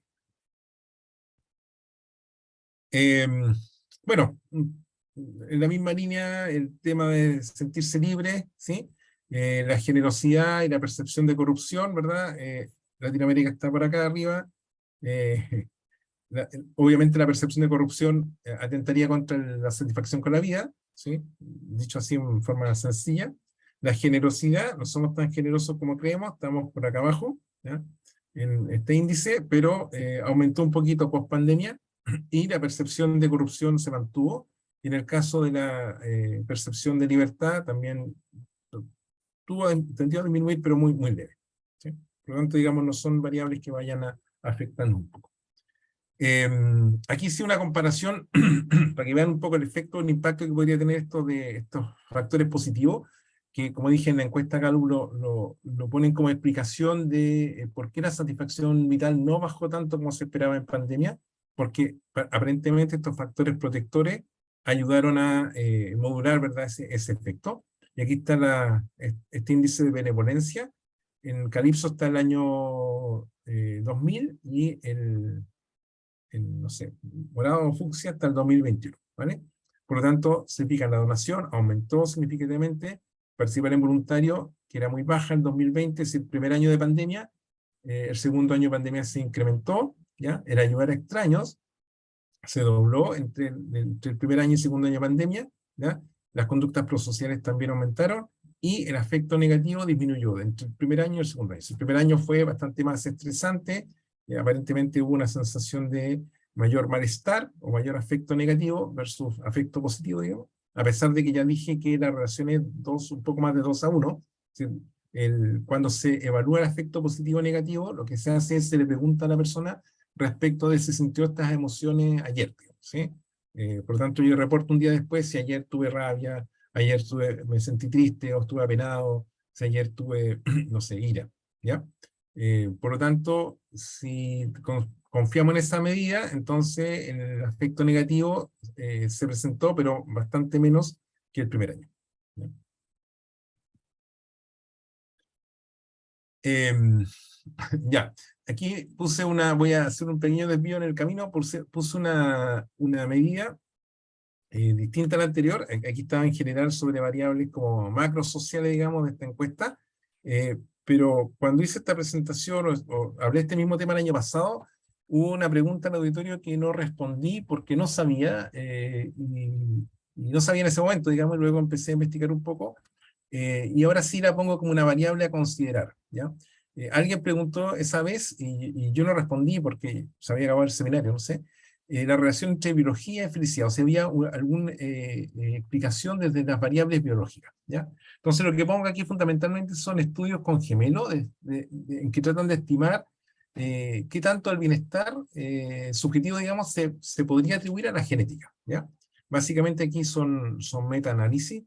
Bueno, en la misma línea, el tema de sentirse libre, ¿sí? La generosidad y la percepción de corrupción, ¿verdad? Latinoamérica está por acá arriba, Obviamente la percepción de corrupción atentaría contra la satisfacción con la vida, ¿sí? Dicho así en forma sencilla. La generosidad, no somos tan generosos como creemos, estamos por acá abajo, ¿ya? En este índice, pero aumentó un poquito post pandemia y la percepción de corrupción se mantuvo. Y en el caso de la percepción de libertad, también tendió a disminuir, pero muy, muy leve, ¿sí? Por lo tanto, digamos, no son variables que vayan a afectarnos un poco. Aquí sí una comparación para que vean un poco el efecto, el impacto que podría tener esto de estos factores positivos, que como dije en la encuesta Gallup lo ponen como explicación de por qué la satisfacción vital no bajó tanto como se esperaba en pandemia, porque aparentemente estos factores protectores ayudaron a modular, ¿verdad?, ese efecto. Y aquí está este índice de benevolencia. En Calypso está el año 2000 y no sé, morado o fucsia hasta el 2021, ¿vale? Por lo tanto, se fija la donación, aumentó significativamente, participar en voluntario, que era muy baja en 2020, es el primer año de pandemia, el segundo año de pandemia se incrementó, ¿ya? Era ayudar a extraños, se dobló entre el primer año y el segundo año de pandemia, ¿ya? Las conductas prosociales también aumentaron, y el afecto negativo disminuyó entre el primer año y el segundo año. El primer año fue bastante más estresante, aparentemente hubo una sensación de mayor malestar o mayor afecto negativo versus afecto positivo, digamos, a pesar de que ya dije que la relación es un poco más de 2-1. Cuando se evalúa el afecto positivo o negativo, lo que se hace es se le pregunta a la persona respecto de si sintió estas emociones ayer, ¿sí? Por lo tanto, yo reporto un día después si ayer tuve rabia, ayer me sentí triste o estuve apenado, si ayer tuve, no sé, ira, ¿ya? Por lo tanto, si confiamos en esa medida, entonces el aspecto negativo se presentó, pero bastante menos que el primer año, ¿ya? Ya, aquí voy a hacer un pequeño desvío en el camino, puse una medida distinta a la anterior. Aquí estaba en general sobre variables como macro sociales, digamos, de esta encuesta, pero cuando hice esta presentación o hablé de este mismo tema el año pasado, hubo una pregunta en el auditorio que no respondí porque no sabía, y no sabía en ese momento, digamos, y luego empecé a investigar un poco, y ahora sí la pongo como una variable a considerar, ¿ya? Alguien preguntó esa vez y yo no respondí porque se había acabado el seminario, no sé, la relación entre biología y felicidad, o sea, había alguna explicación desde las variables biológicas, ¿ya? Entonces lo que pongo aquí fundamentalmente son estudios con gemelos en que tratan de estimar qué tanto el bienestar subjetivo, digamos, se podría atribuir a la genética, ¿ya? Básicamente aquí son meta-análisis.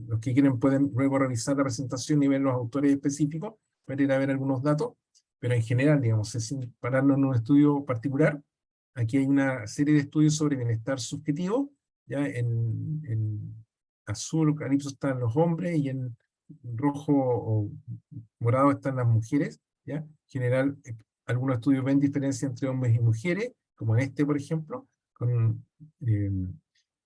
Los que quieren pueden luego revisar la presentación y ver los autores específicos para ir a ver algunos datos, pero en general, digamos, sin pararnos en un estudio particular, aquí hay una serie de estudios sobre bienestar subjetivo, ya en azul, Calypso están los hombres y en rojo o morado están las mujeres, ¿ya? En general, algunos estudios ven diferencia entre hombres y mujeres, como en este, por ejemplo, eh,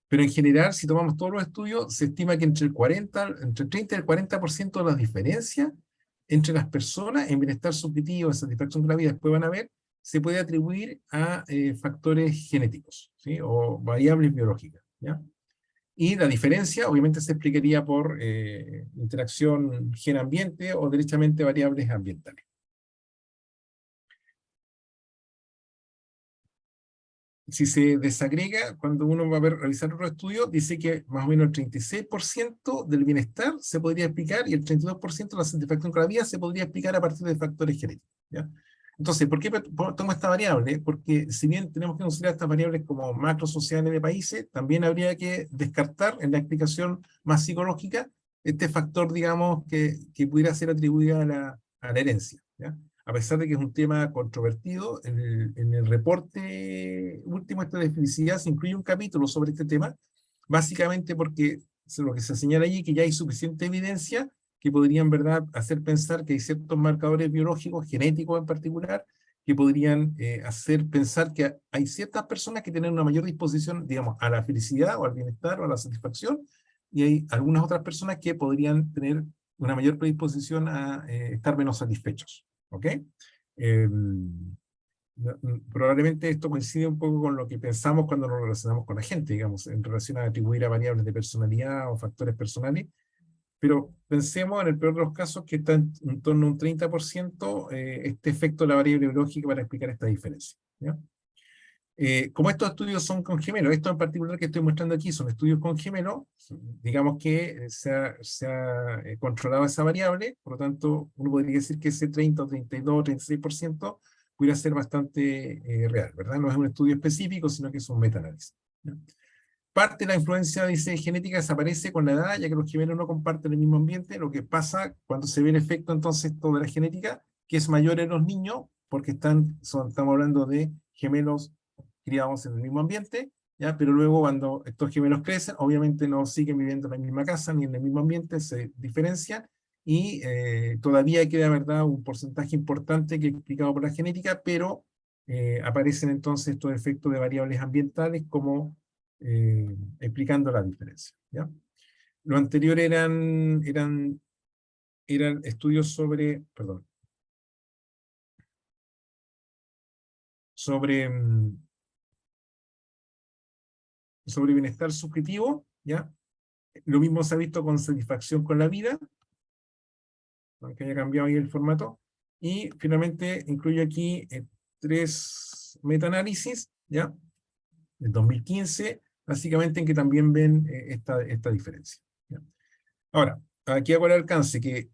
pero en general, si tomamos todos los estudios, se estima que entre el 30 y el 40% de las diferencias entre las personas en bienestar subjetivo, en satisfacción con la vida, después van a ver, se puede atribuir a factores genéticos, ¿sí? O variables biológicas, ¿ya? Y la diferencia, obviamente, se explicaría por interacción gen-ambiente o derechamente variables ambientales. Si se desagrega, cuando uno va a realizar otro estudio, dice que más o menos el 36% del bienestar se podría explicar y el 32% de la satisfacción con la vida se podría explicar a partir de factores genéticos, ¿ya? Entonces, ¿por qué tomo esta variable? Porque si bien tenemos que considerar estas variables como macro sociales de países, también habría que descartar en la explicación más psicológica este factor, digamos, que pudiera ser atribuido a la herencia, ¿ya? A pesar de que es un tema controvertido, en el reporte último este de felicidad se incluye un capítulo sobre este tema, básicamente porque lo que se señala allí que ya hay suficiente evidencia que podrían, ¿verdad?, hacer pensar que hay ciertos marcadores biológicos, genéticos en particular, que podrían hacer pensar que hay ciertas personas que tienen una mayor disposición, digamos, a la felicidad o al bienestar o a la satisfacción, y hay algunas otras personas que podrían tener una mayor predisposición a estar menos satisfechos. ¿Ok? Probablemente esto coincide un poco con lo que pensamos cuando nos relacionamos con la gente, digamos, en relación a atribuir a variables de personalidad o factores personales, pero pensemos en el peor de los casos que está en torno a un 30% este efecto de la variable biológica para explicar esta diferencia, ¿ya? Como estos estudios son con gemelos, esto en particular que estoy mostrando aquí son estudios con gemelos, digamos que se ha controlado esa variable, por lo tanto, uno podría decir que ese 30 o 32 o 36% pudiera ser bastante real, ¿verdad? No es un estudio específico, sino que es un metaanálisis, ¿ya? Parte de la influencia, dice, genética desaparece con la edad, ya que los gemelos no comparten el mismo ambiente, lo que pasa cuando se ve el efecto entonces todo de la genética, que es mayor en los niños, porque estamos hablando de gemelos criados en el mismo ambiente, ¿ya? Pero luego cuando estos gemelos crecen, obviamente no siguen viviendo en la misma casa ni en el mismo ambiente, se diferencian, y todavía queda, ¿verdad?, un porcentaje importante que es explicado por la genética, pero aparecen entonces estos efectos de variables ambientales como explicando la diferencia, ¿ya? Lo anterior eran estudios sobre, perdón, sobre bienestar subjetivo, ¿ya? Lo mismo se ha visto con satisfacción con la vida, aunque haya cambiado ahí el formato. Y finalmente incluyo aquí 3 metaanálisis, ¿ya? Del 2015, básicamente en que también ven esta diferencia, ¿ya? Ahora, aquí hago el alcance que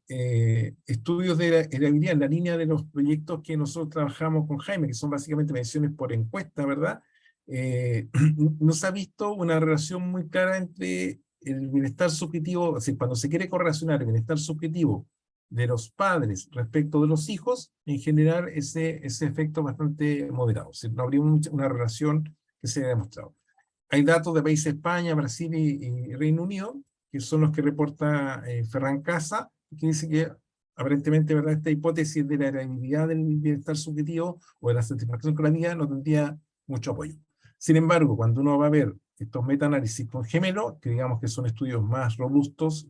estudios de heredabilidad en la línea de los proyectos que nosotros trabajamos con Jaime, que son básicamente mediciones por encuesta, ¿verdad? No se ha visto una relación muy clara entre el bienestar subjetivo, o sea, cuando se quiere correlacionar el bienestar subjetivo de los padres respecto de los hijos, en general ese efecto bastante moderado, o sea, no habría una relación que se haya demostrado. Hay datos de países España, Brasil y Reino Unido, que son los que reporta Ferran Casa, que dice que aparentemente, ¿verdad?, esta hipótesis de la heredabilidad del bienestar subjetivo o de la satisfacción con la vida no tendría mucho apoyo. Sin embargo, cuando uno va a ver estos metaanálisis con gemelos, que digamos que son estudios más robustos,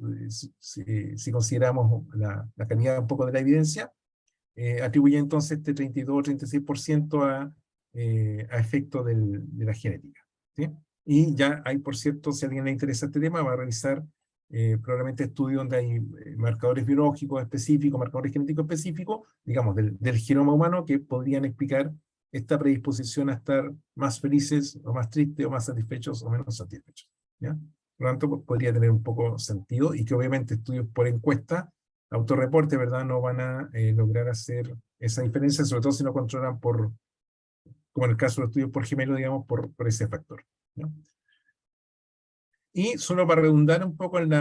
si consideramos la calidad un poco de la evidencia, atribuye entonces este 32 o 36% a efecto de la genética, ¿sí? Y ya hay, por cierto, si a alguien le interesa este tema, va a revisar probablemente estudios donde hay marcadores biológicos específicos, marcadores genéticos específicos, digamos, del genoma humano, que podrían explicar esta predisposición a estar más felices, o más tristes, o más satisfechos, o menos satisfechos, ¿ya? Por lo tanto, podría tener un poco sentido, y que obviamente estudios por encuesta, autorreporte, ¿verdad?, no van a lograr hacer esa diferencia, sobre todo si no controlan como en el caso de los estudios por gemelo, digamos, por ese factor, ¿no? Y solo para redundar un poco en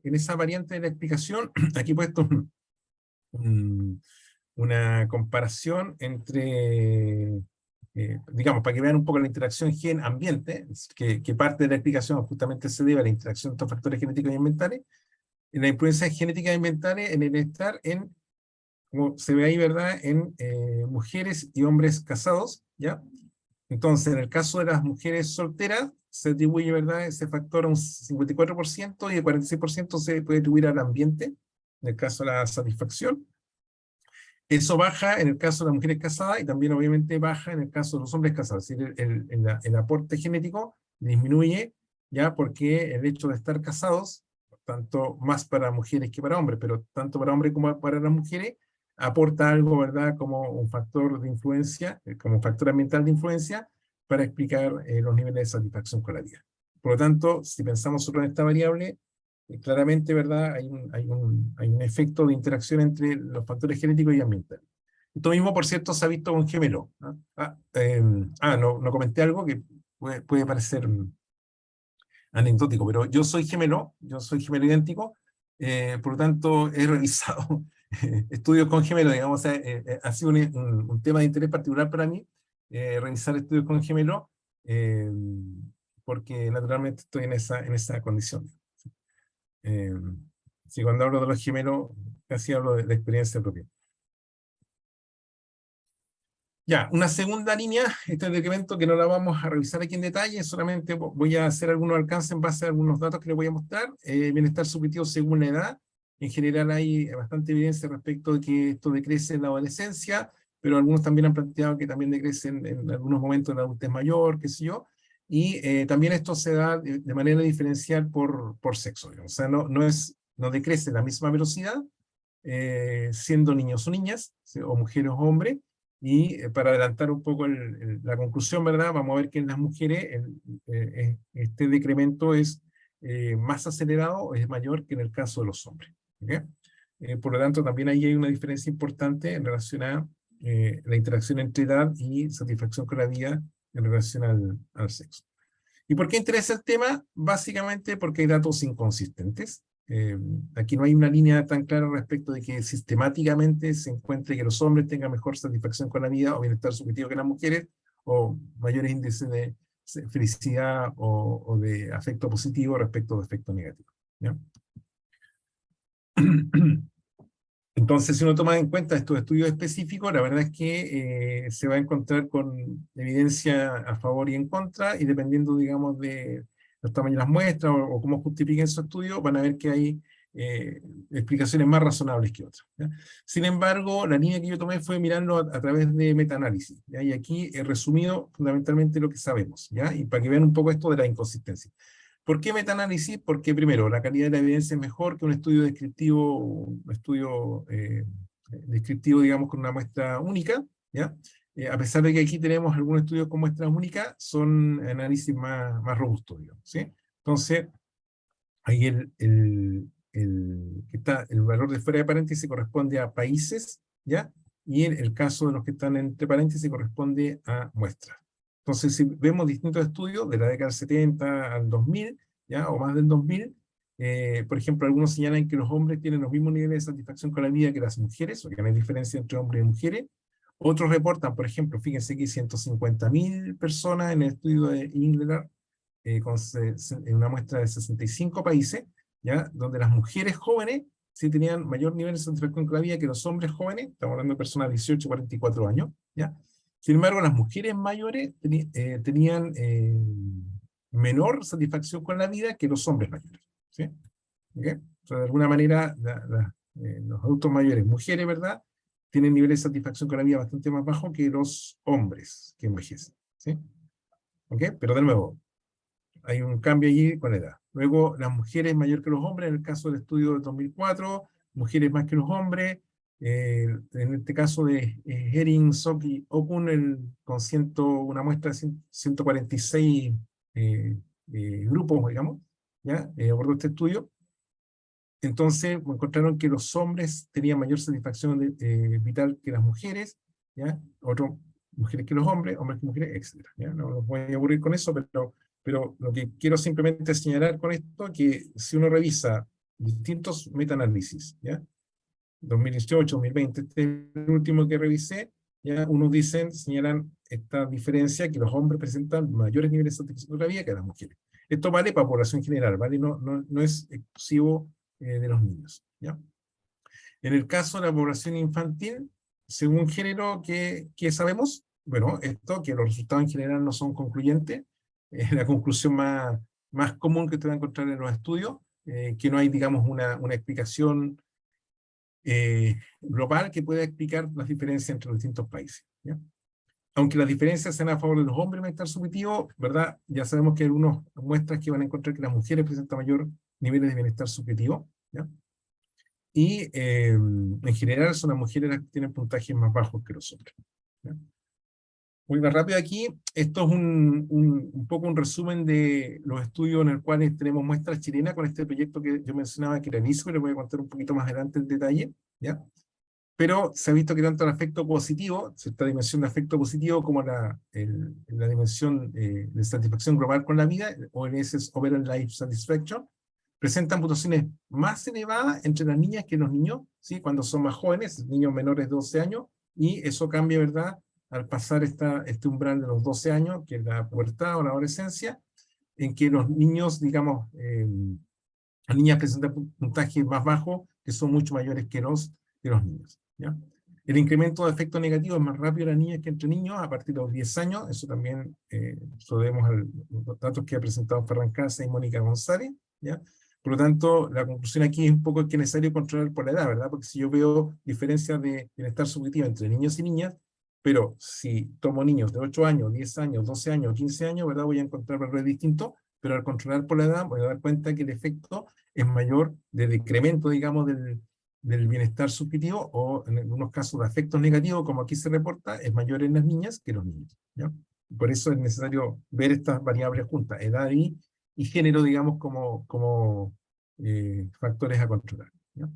esa variante de la explicación, aquí he puesto una comparación entre, digamos, para que vean un poco la interacción gen-ambiente, que parte de la explicación justamente se debe a la interacción de estos factores genéticos y ambientales, en la influencia genética y ambientales en el bienestar como se ve ahí, ¿verdad?, en mujeres y hombres casados, ¿ya? Entonces, en el caso de las mujeres solteras, se atribuye, ¿verdad?, ese factor a un 54%, y el 46% se puede atribuir al ambiente, en el caso de la satisfacción. Eso baja en el caso de las mujeres casadas, y también obviamente baja en el caso de los hombres casados. Es decir, el aporte genético disminuye, ya, porque el hecho de estar casados, tanto más para mujeres que para hombres, pero tanto para hombres como para las mujeres, aporta algo, ¿verdad?, como un factor de influencia, como un factor ambiental de influencia, para explicar los niveles de satisfacción con la vida. Por lo tanto, si pensamos solo en esta variable, claramente, ¿verdad?, hay un efecto de interacción entre los factores genéticos y ambientales. Esto mismo, por cierto, se ha visto con gemelo, ¿no? No comenté algo que puede parecer anecdótico, pero yo soy gemelo idéntico, por lo tanto he revisado estudios con gemelo, digamos, ha sido un tema de interés particular para mí, revisar estudios con gemelo, porque naturalmente estoy en esa condición. Sí, cuando hablo de los gemelos, casi hablo de experiencia propia. Ya, una segunda línea, este documento que no la vamos a revisar aquí en detalle, solamente voy a hacer algunos alcances en base a algunos datos que les voy a mostrar. Bienestar subjetivo según la edad. En general hay bastante evidencia respecto de que esto decrece en la adolescencia, pero algunos también han planteado que también decrece en algunos momentos en la adultez mayor, qué sé yo, y también esto se da de manera diferencial por sexo, digamos. O sea, no decrece a la misma velocidad, siendo niños o niñas, ¿sí? O mujeres o hombres, y para adelantar un poco la conclusión, ¿verdad? Vamos a ver que en las mujeres este decremento es más acelerado, es mayor que en el caso de los hombres. ¿Ok? Por lo tanto, también ahí hay una diferencia importante en relación a la interacción entre edad y satisfacción con la vida en relación al sexo. ¿Y por qué interesa el tema? Básicamente porque hay datos inconsistentes. Aquí no hay una línea tan clara respecto de que sistemáticamente se encuentre que los hombres tengan mejor satisfacción con la vida o bienestar subjetivo que las mujeres, o mayores índices de felicidad o de afecto positivo respecto de afecto negativo. ¿Ya? Entonces, si uno toma en cuenta estos estudios específicos, la verdad es que se va a encontrar con evidencia a favor y en contra, y dependiendo, digamos, de los tamaños de las muestras o cómo justifiquen su estudio, van a ver que hay explicaciones más razonables que otras, ¿ya? Sin embargo, la línea que yo tomé fue mirarlo a través de metaanálisis, ¿ya? Y aquí he resumido fundamentalmente lo que sabemos, ¿ya? Y para que vean un poco esto de la inconsistencia. ¿Por qué metaanálisis? Porque primero, la calidad de la evidencia es mejor que un estudio descriptivo, digamos, con una muestra única, ¿ya? A pesar de que aquí tenemos algunos estudios con muestras únicas, son análisis más robustos, digamos, ¿sí? Entonces, ahí el valor de fuera de paréntesis corresponde a países, ¿ya? Y en el caso de los que están entre paréntesis corresponde a muestras. Entonces, si vemos distintos estudios de la década del 70 al 2000, ¿ya? O más del 2000, por ejemplo, algunos señalan que los hombres tienen los mismos niveles de satisfacción con la vida que las mujeres, o que no hay diferencia entre hombres y mujeres. Otros reportan, por ejemplo, fíjense que 150.000 personas en el estudio de Ingler, en una muestra de 65 países, ¿ya? Donde las mujeres jóvenes sí tenían mayor nivel de satisfacción con la vida que los hombres jóvenes, estamos hablando de personas de 18 a 44 años, ¿ya? Sin embargo, las mujeres mayores tenían menor satisfacción con la vida que los hombres mayores, ¿sí? ¿Okay? O sea, de alguna manera, los adultos mayores, mujeres, ¿verdad?, tienen niveles de satisfacción con la vida bastante más bajos que los hombres que envejecen, ¿sí? ¿Ok? Pero de nuevo, hay un cambio allí con la edad. Luego, las mujeres mayor que los hombres, en el caso del estudio de 2004, mujeres más que los hombres, en este caso de Herring, Sok y Okun, con una muestra de 146 grupos, digamos, ¿ya? Abordó este estudio. Entonces, encontraron que los hombres tenían mayor satisfacción vital que las mujeres, ¿ya? Mujeres que los hombres que mujeres, etc. ¿Ya? No los voy a aburrir con eso, pero lo que quiero simplemente señalar con esto es que si uno revisa distintos metaanálisis, ¿ya? 2018, 2020, este es el último que revisé, ¿ya? Unos señalan esta diferencia, que los hombres presentan mayores niveles de satisfacción de la vida que las mujeres. Esto vale para población general, ¿vale? No es exclusivo de los niños, ¿ya? En el caso de la población infantil, según género, ¿qué sabemos? Bueno, que los resultados en general no son concluyentes. Es la conclusión más común que te va a encontrar en los estudios, que no hay, digamos, una explicación global que pueda explicar las diferencias entre los distintos países, ¿ya? Aunque las diferencias sean a favor de los hombres en bienestar subjetivo, ¿verdad? Ya sabemos que hay algunas muestras que van a encontrar que las mujeres presentan mayor niveles de bienestar subjetivo, ¿ya? Y en general son las mujeres las que tienen puntajes más bajos que los hombres, ¿ya? Muy más rápido aquí, esto es un poco un resumen de los estudios en el cual tenemos muestras chilenas con este proyecto que yo mencionaba que era NISO, y les voy a contar un poquito más adelante el detalle, ¿ya? Pero se ha visto que tanto el afecto positivo, cierta dimensión de afecto positivo, como la dimensión de satisfacción global con la vida, OLS, Overall Life Satisfaction, presentan puntuaciones más elevadas entre las niñas que los niños, ¿sí? Cuando son más jóvenes, niños menores de 12 años, y eso cambia, ¿verdad?, al pasar este umbral de los 12 años, que es la pubertad o la adolescencia, en que los niños, digamos, las niñas presentan puntajes más bajos, que son mucho mayores que los niños, ¿ya? El incremento de efecto negativo es más rápido en las niñas que entre niños a partir de los 10 años, eso también lo debemos a los datos que ha presentado Ferran Casa y Mónica González, ¿ya? Por lo tanto, la conclusión aquí es un poco que es necesario controlar por la edad, ¿verdad? Porque si yo veo diferencias de bienestar subjetivo entre niños y niñas, Pero si tomo niños de 8 años, 10 años, 12 años, 15 años, ¿verdad? Voy a encontrar valores distintos, pero al controlar por la edad voy a dar cuenta que el efecto es mayor de decremento, digamos, del bienestar subjetivo, o en algunos casos de afectos negativos, como aquí se reporta, es mayor en las niñas que en los niños, ¿ya? Por eso es necesario ver estas variables juntas, edad y género, digamos, como factores a controlar, ¿ya?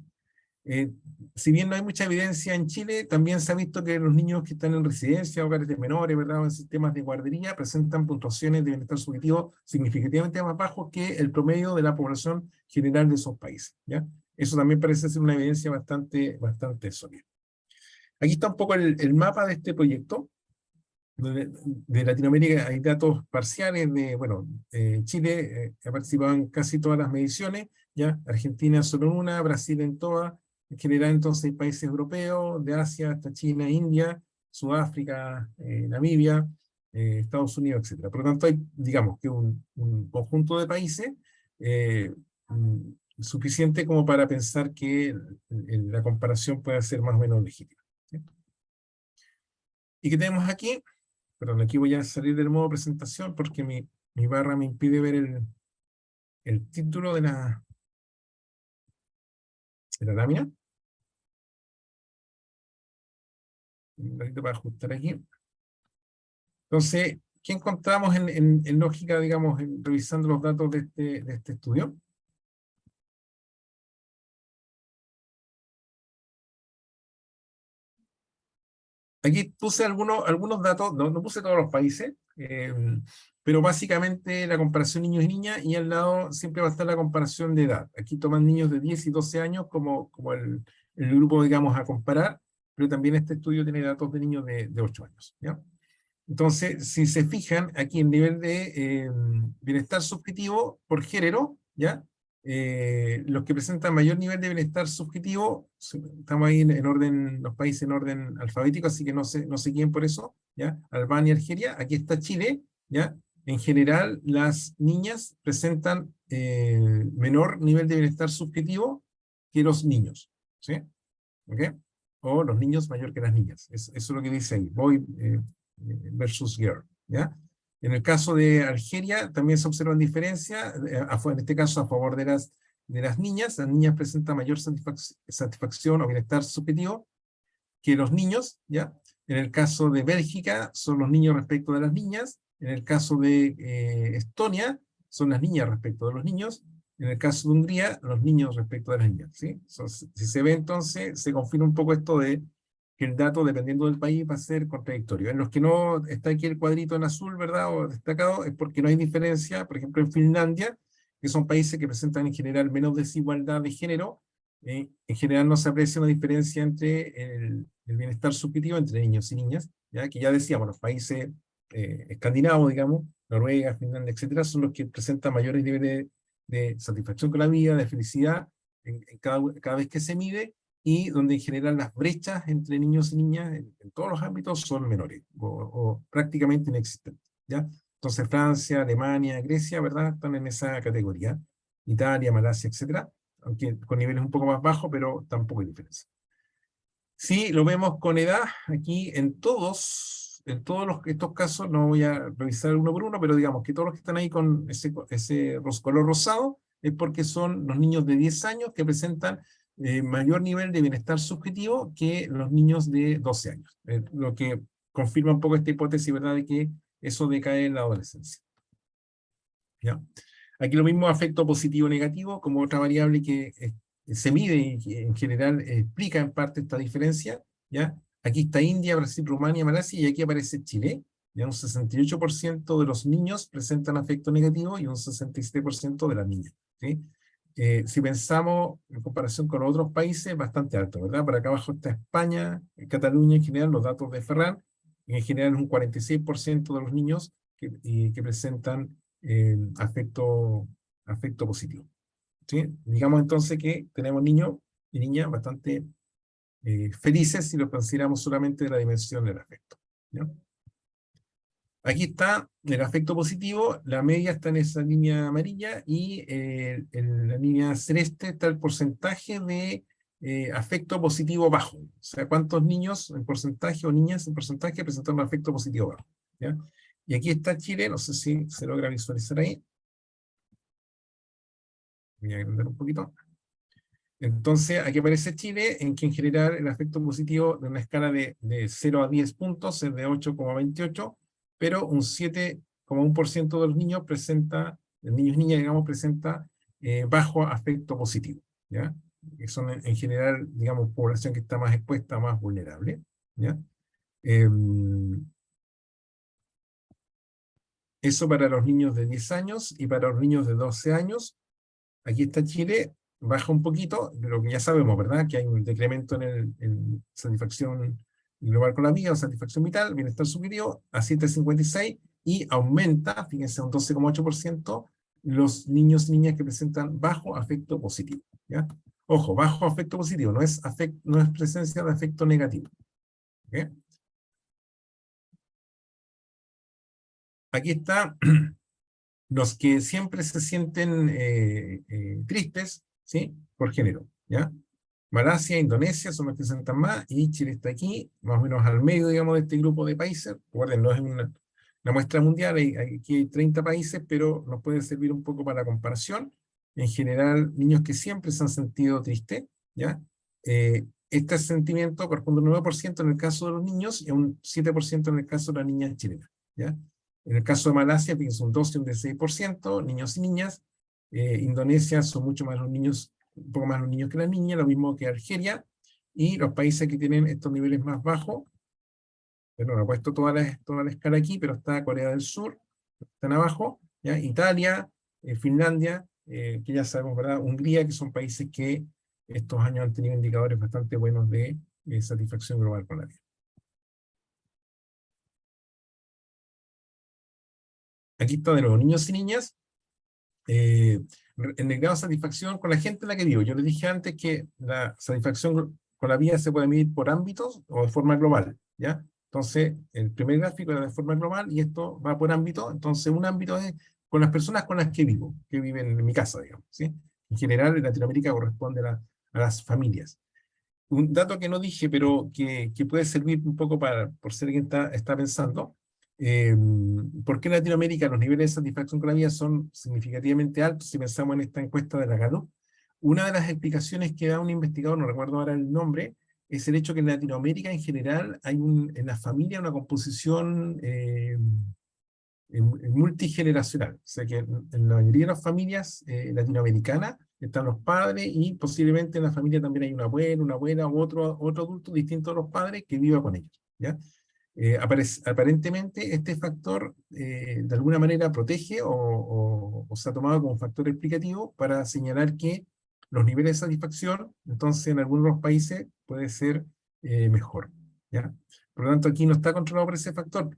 Eh, si bien no hay mucha evidencia en Chile, también se ha visto que los niños que están en residencia, hogares de menores, ¿verdad?, o en sistemas de guardería, presentan puntuaciones de bienestar subjetivo significativamente más bajos que el promedio de la población general de esos países, ¿ya? Eso también parece ser una evidencia bastante sólida. Aquí está un poco el mapa de este proyecto. De Latinoamérica hay datos parciales de, bueno, Chile ha participado en casi todas las mediciones, ¿ya? Argentina solo en una, Brasil en todas, en general entonces hay países europeos, de Asia hasta China, India, Sudáfrica, Namibia, Estados Unidos, etc. Por lo tanto hay, digamos, que un conjunto de países eh, suficiente como para pensar que la comparación puede ser más o menos legítima, ¿sí? ¿Y qué tenemos aquí? Perdón, aquí voy a salir del modo presentación porque mi barra me impide ver el título de la lámina. Un ratito para ajustar aquí. Entonces, ¿qué encontramos en lógica, digamos, revisando los datos de este estudio? Aquí puse algunos datos, no puse todos los países, pero básicamente la comparación niños y niñas, y al lado siempre va a estar la comparación de edad. Aquí toman niños de 10 y 12 años como el grupo, digamos, a comparar, pero también este estudio tiene datos de niños de 8 años, ¿ya? Entonces, si se fijan, aquí el nivel de bienestar subjetivo por género, ¿ya? Los que presentan mayor nivel de bienestar subjetivo, estamos ahí en orden, los países en orden alfabético, así que no se guíen por eso, ¿ya? Albania, Argelia, aquí está Chile, ¿ya? En general, las niñas presentan menor nivel de bienestar subjetivo que los niños, ¿sí? ¿Ok? O los niños mayor que las niñas. Eso es lo que dice ahí, boy versus girl, ¿ya? En el caso de Argelia también se observan diferencias, en este caso a favor de las niñas presentan mayor satisfacción o bienestar subjetivo que los niños, ¿ya? En el caso de Bélgica son los niños respecto de las niñas, en el caso de Estonia son las niñas respecto de los niños, en el caso de Hungría, los niños respecto de las niñas, ¿sí? Si se ve entonces, se confirma un poco esto de que el dato, dependiendo del país, va a ser contradictorio. En los que no está aquí el cuadrito en azul, ¿verdad?, o destacado, es porque no hay diferencia. Por ejemplo, en Finlandia, que son países que presentan en general menos desigualdad de género, en general no se aprecia una diferencia entre el bienestar subjetivo entre niños y niñas, ¿ya? Que ya decíamos, los países escandinavos, digamos, Noruega, Finlandia, etcétera, son los que presentan mayores niveles de satisfacción con la vida, de felicidad, en cada vez que se mide, y donde en general las brechas entre niños y niñas en todos los ámbitos son menores, o prácticamente inexistentes, ¿ya? Entonces Francia, Alemania, Grecia, ¿verdad?, están en esa categoría. Italia, Malasia, etcétera, aunque con niveles un poco más bajos, pero tampoco hay diferencia. Sí, lo vemos con edad, aquí en todos estos casos, no voy a revisar uno por uno, pero digamos que todos los que están ahí con ese color rosado, es porque son los niños de 10 años que presentan mayor nivel de bienestar subjetivo que los niños de 12 años, lo que confirma un poco esta hipótesis, ¿verdad?, de que eso decae en la adolescencia, ¿ya? Aquí lo mismo, afecto positivo o negativo, como otra variable que se mide y que en general explica en parte esta diferencia, ¿ya? Aquí está India, Brasil, Rumania, Malasia, y aquí aparece Chile, ¿ya? Un 68% de los niños presentan afecto negativo y un 67% de las niñas, ¿sí? Si pensamos en comparación con otros países, bastante alto, ¿verdad? Por acá abajo está España, Cataluña en general, los datos de Ferran, en general es un 46% de los niños que presentan afecto positivo, ¿sí? Digamos entonces que tenemos niños y niñas bastante felices si lo consideramos solamente de la dimensión del afecto, ¿ya? Aquí está el afecto positivo, la media está en esa línea amarilla, y en la línea celeste está el porcentaje de afecto positivo bajo. O sea, cuántos niños en porcentaje o niñas en porcentaje presentaron un afecto positivo bajo. ¿Ya? Y aquí está Chile, no sé si se logra visualizar ahí. Voy a agrandar un poquito. Entonces, aquí aparece Chile, en que en general el afecto positivo de una escala de 0 a 10 puntos es de 8,28, pero un 7,1% de los niños presenta, de niños y niñas, digamos, presenta bajo afecto positivo, ¿ya? Que son en general, digamos, población que está más expuesta, más vulnerable, ¿ya? Eso para los niños de 10 años y para los niños de 12 años. Aquí está Chile, baja un poquito, pero que ya sabemos, ¿verdad? Que hay un decremento en satisfacción global con la vida, o satisfacción vital, bienestar subjetivo, a 7,56, y aumenta, fíjense, un 12,8% los niños y niñas que presentan bajo afecto positivo, ¿ya? Ojo, bajo afecto positivo, no es presencia de afecto negativo. ¿Okay? Aquí está los que siempre se sienten tristes, ¿sí? Por género, ¿ya? Malasia, Indonesia son los que se sientan más, y Chile está aquí, más o menos al medio, digamos, de este grupo de países. Recuerden, no es una muestra mundial, aquí hay 30 países, pero nos puede servir un poco para comparación. En general, niños que siempre se han sentido tristes, ¿ya? Este sentimiento corresponde a un 9% en el caso de los niños y a un 7% en el caso de las niñas chilenas, ¿ya? En el caso de Malasia, fíjense, un 12 y un 16%, niños y niñas. Indonesia son mucho más los niños, un poco más los niños que las niñas, lo mismo que Argelia, y los países que tienen estos niveles más bajos, bueno, no he puesto toda la escala aquí, pero está Corea del Sur, están abajo, ¿ya? Italia, Finlandia, que ya sabemos, ¿verdad? Hungría, que son países que estos años han tenido indicadores bastante buenos de satisfacción global con la vida. Aquí está de nuevo, niños y niñas, en el grado de satisfacción con la gente en la que vivo. Yo les dije antes que la satisfacción con la vida se puede medir por ámbitos o de forma global, ¿ya? Entonces, el primer gráfico era de forma global y esto va por ámbito. Entonces, un ámbito es con las personas con las que vivo, que viven en mi casa, digamos, ¿sí? En general, en Latinoamérica corresponde a las familias. Un dato que no dije, pero que puede servir un poco por ser quien está pensando. ¿Por qué en Latinoamérica los niveles de satisfacción con la vida son significativamente altos si pensamos en esta encuesta de la Gallup? Una de las explicaciones que da un investigador, no recuerdo ahora el nombre, es el hecho que en Latinoamérica en general hay en la familia una composición multigeneracional. O sea que en la mayoría de las familias latinoamericanas están los padres, y posiblemente en la familia también hay un abuelo, una abuela u otro adulto distinto a los padres que viva con ellos, ¿ya? Aparentemente este factor de alguna manera protege o se ha tomado como factor explicativo para señalar que los niveles de satisfacción, entonces en algunos de los países puede ser mejor, ¿ya? Por lo tanto, aquí no está controlado por ese factor,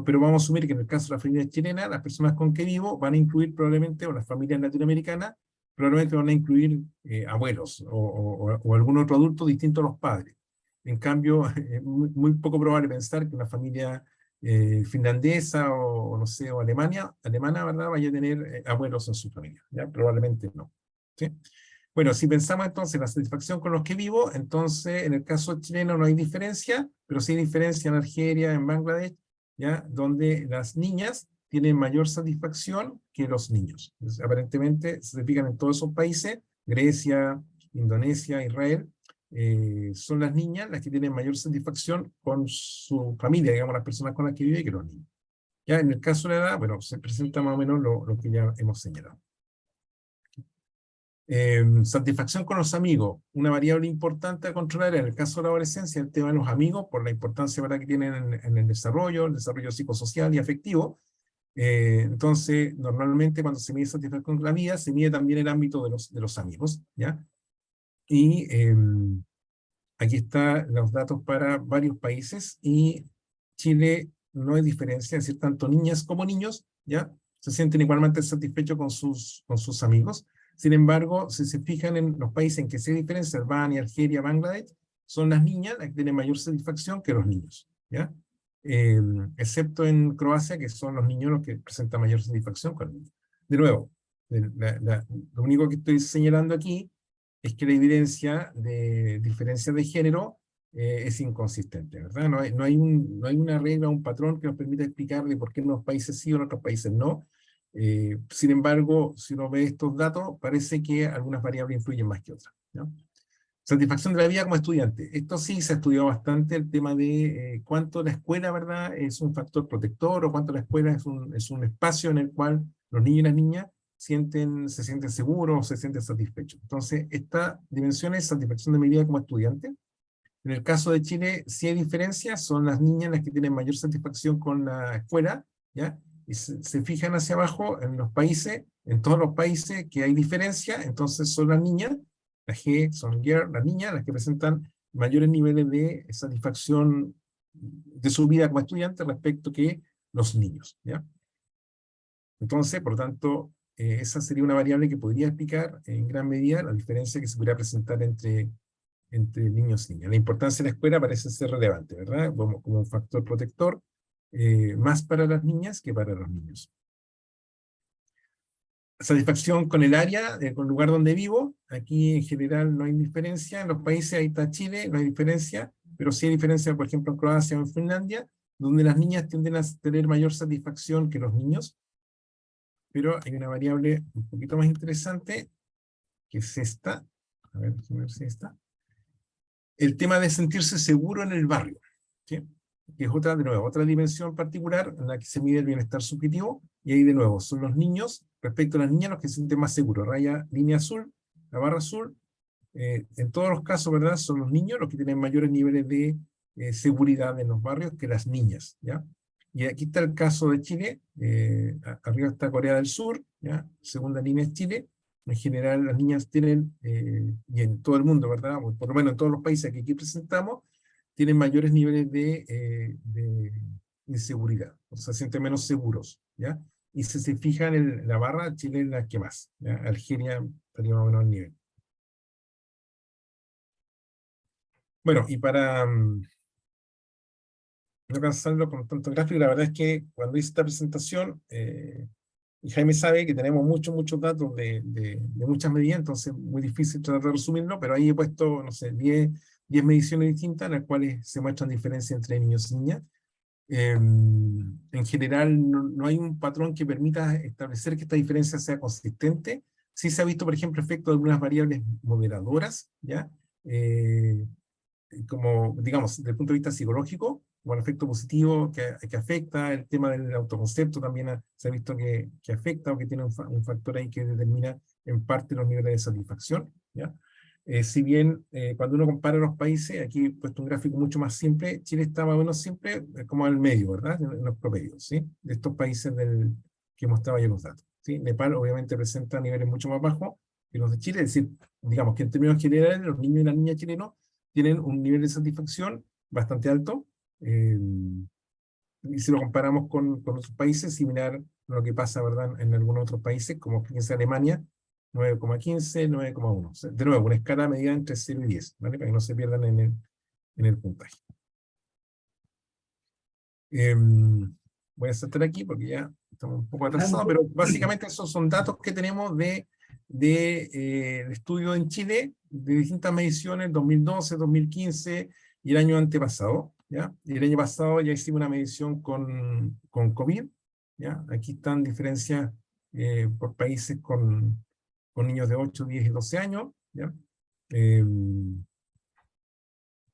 pero vamos a asumir que en el caso de la familia chilena, las personas con que vivo van a incluir probablemente, o las familias latinoamericanas, probablemente van a incluir abuelos o algún otro adulto distinto a los padres. En cambio, es muy poco probable pensar que una familia finlandesa o no sé, o alemana, ¿verdad?, vaya a tener abuelos en su familia, ¿ya? Probablemente no, ¿sí? Bueno, si pensamos entonces en la satisfacción con los que vivo, entonces en el caso chileno no hay diferencia, pero sí hay diferencia en Argelia, en Bangladesh, ¿ya? Donde las niñas tienen mayor satisfacción que los niños. Entonces, aparentemente, se fijan en todos esos países, Grecia, Indonesia, Israel, son las niñas las que tienen mayor satisfacción con su familia, digamos, las personas con las que vive, que los niños. Ya en el caso de la edad, bueno, se presenta más o menos lo que ya hemos señalado. Satisfacción con los amigos, una variable importante a controlar en el caso de la adolescencia, el tema de los amigos, por la importancia, ¿verdad?, que tienen en el desarrollo psicosocial y afectivo. Entonces, normalmente cuando se mide satisfacción con la vida, se mide también el ámbito de los amigos, ¿ya? Y aquí están los datos para varios países, y Chile no hay diferencia, es decir, tanto niñas como niños, ¿ya?, se sienten igualmente satisfechos con sus amigos. Sin embargo, si se fijan en los países en que se diferencia, Albania, Argelia, Bangladesh, son las niñas las que tienen mayor satisfacción que los niños, ¿ya? Excepto en Croacia, que son los niños los que presentan mayor satisfacción con los niños. De nuevo, lo único que estoy señalando aquí es que la evidencia de diferencias de género es inconsistente, ¿verdad? No hay una regla, un patrón que nos permita explicar de por qué en unos países sí o en otros países no. Sin embargo, si uno ve estos datos, parece que algunas variables influyen más que otras, ¿no? Satisfacción de la vida como estudiante. Esto sí se ha estudiado bastante, el tema de cuánto la escuela, ¿verdad?, es un factor protector, o cuánto la escuela es un espacio en el cual los niños y las niñas se sienten seguros, se sienten satisfechos. Entonces, esta dimensión es satisfacción de mi vida como estudiante. En el caso de Chile, sí hay diferencias, son las niñas las que tienen mayor satisfacción con la escuela, ¿ya? Y se fijan hacia abajo en los países, en todos los países que hay diferencia, entonces son las niñas, las G son girl, las niñas, las que presentan mayores niveles de satisfacción de su vida como estudiante respecto que los niños, ¿ya? Entonces, por lo tanto, esa sería una variable que podría explicar en gran medida la diferencia que se podría presentar entre niños y niñas. La importancia de la escuela parece ser relevante, ¿verdad? Como un factor protector, más para las niñas que para los niños. Satisfacción con el área, con el lugar donde vivo. Aquí en general no hay diferencia. En los países, ahí está Chile, no hay diferencia, pero sí hay diferencia, por ejemplo, en Croacia o en Finlandia, donde las niñas tienden a tener mayor satisfacción que los niños. Pero hay una variable un poquito más interesante, que es esta. A ver, déjame ver si está. El tema de sentirse seguro en el barrio, ¿sí? Que es otra, de nuevo, otra dimensión particular en la que se mide el bienestar subjetivo, y ahí de nuevo son los niños, respecto a las niñas, los que se sienten más seguros. Raya, línea azul, la barra azul, en todos los casos, ¿verdad?, son los niños los que tienen mayores niveles de seguridad en los barrios que las niñas, ¿ya? Y aquí está el caso de Chile, arriba está Corea del Sur, ¿ya? Segunda línea es Chile. En general las niñas tienen, y en todo el mundo, ¿verdad?, o por lo menos en todos los países que aquí presentamos, tienen mayores niveles de inseguridad, o sea, se sienten menos seguros, ¿ya? Y si se fijan en la barra, Chile es la que más, ¿ya? Algeria estaría más o menos al nivel. Bueno, y para no cansarlo con tanto gráfico, la verdad es que cuando hice esta presentación, y Jaime sabe que tenemos muchos datos de muchas medidas, entonces es muy difícil tratar de resumirlo, pero ahí he puesto, no sé, 10 mediciones distintas en las cuales se muestran diferencias entre niños y niñas. En general, no hay un patrón que permita establecer que esta diferencia sea consistente. Sí se ha visto, por ejemplo, efecto de algunas variables moderadoras, ¿ya? Como, digamos, desde el punto de vista psicológico, como el efecto positivo que afecta, el tema del autoconcepto también se ha visto que afecta, o que tiene un factor ahí que determina en parte los niveles de satisfacción, ¿ya? Si bien cuando uno compara los países, aquí he puesto un gráfico mucho más simple, Chile está más o menos siempre como al medio, ¿verdad?, en los promedios, ¿sí?, de estos países que mostraba yo los datos, ¿sí? Nepal obviamente presenta niveles mucho más bajos que los de Chile, es decir, digamos que en términos generales los niños y las niñas chilenos tienen un nivel de satisfacción bastante alto, y si lo comparamos con otros países, similar a lo que pasa, ¿verdad?, en algunos otros países, como fíjense Alemania, 9,15, 9,1. O sea, de nuevo, una escala medida entre 0 y 10, ¿vale?, para que no se pierdan en el puntaje. Voy a saltar aquí porque ya estamos un poco atrasados, pero básicamente esos son datos que tenemos de estudio en Chile, de distintas mediciones, 2012, 2015 y el año antepasado, ¿ya? Y el año pasado ya hicimos una medición con COVID, ¿ya? Aquí están diferencias por países con niños de 8, 10 y 12 años, ¿ya?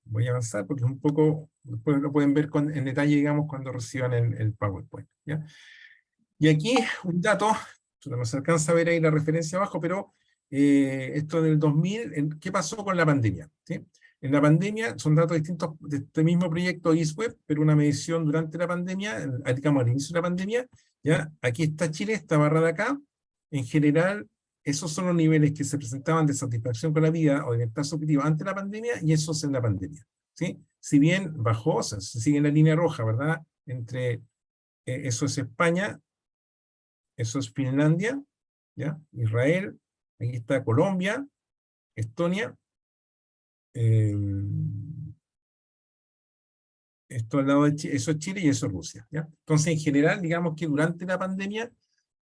Voy a avanzar porque es un poco, después lo pueden ver en detalle, digamos, cuando reciban el PowerPoint, ¿ya? Y aquí un dato, no se alcanza a ver ahí la referencia abajo, pero esto del 2000, ¿qué pasó con la pandemia? ¿Sí? En la pandemia, son datos distintos de este mismo proyecto ISWEB, pero una medición durante la pandemia, digamos al inicio de la pandemia, ¿ya? Aquí está Chile, esta barra de acá. En general, esos son los niveles que se presentaban de satisfacción con la vida o de bienestar subjetivo ante la pandemia, y esos en la pandemia, ¿sí? Si bien bajó, o sea, se sigue en la línea roja, ¿verdad? Entre, eso es España, eso es Finlandia, ¿ya? Israel, aquí está Colombia, Estonia, esto al lado de Chile, eso es Chile y eso es Rusia, ¿ya? Entonces, en general, digamos que durante la pandemia,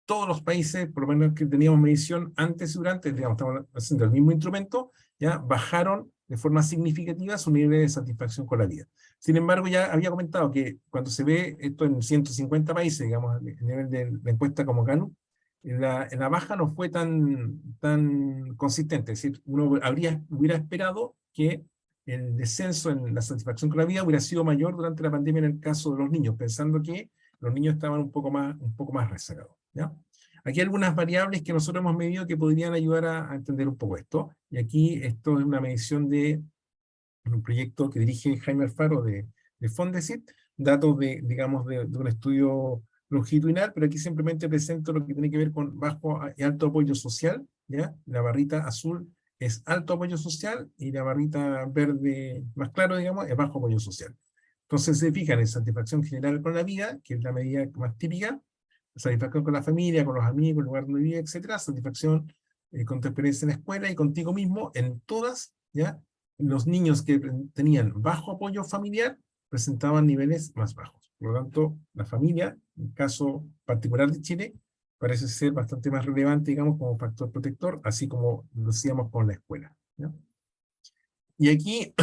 todos los países, por lo menos que teníamos medición antes y durante, digamos, estamos haciendo el mismo instrumento, ya bajaron de forma significativa su nivel de satisfacción con la vida. Sin embargo, ya había comentado que cuando se ve esto en 150 países, digamos, a nivel de la encuesta como Gallup, la baja no fue tan consistente. Es decir, uno hubiera esperado que el descenso en la satisfacción con la vida hubiera sido mayor durante la pandemia en el caso de los niños, pensando que los niños estaban un poco más rezagados, ¿ya? Aquí hay algunas variables que nosotros hemos medido que podrían ayudar a entender un poco esto. Y aquí esto es una medición de un proyecto que dirige Jaime Alfaro de Fondesit, datos digamos, de un estudio longitudinal, pero aquí simplemente presento lo que tiene que ver con bajo y alto apoyo social, ¿ya? La barrita azul es alto apoyo social y la barrita verde más claro, digamos, es bajo apoyo social. Entonces se fijan en satisfacción general con la vida, que es la medida más típica, satisfacción con la familia, con los amigos, el lugar donde vive, etcétera, satisfacción con tu experiencia en la escuela y contigo mismo, en todas, ¿ya? Los niños que tenían bajo apoyo familiar presentaban niveles más bajos. Por lo tanto, la familia, en el caso particular de Chile, parece ser bastante más relevante, digamos, como factor protector, así como lo decíamos con la escuela, ¿ya? Y aquí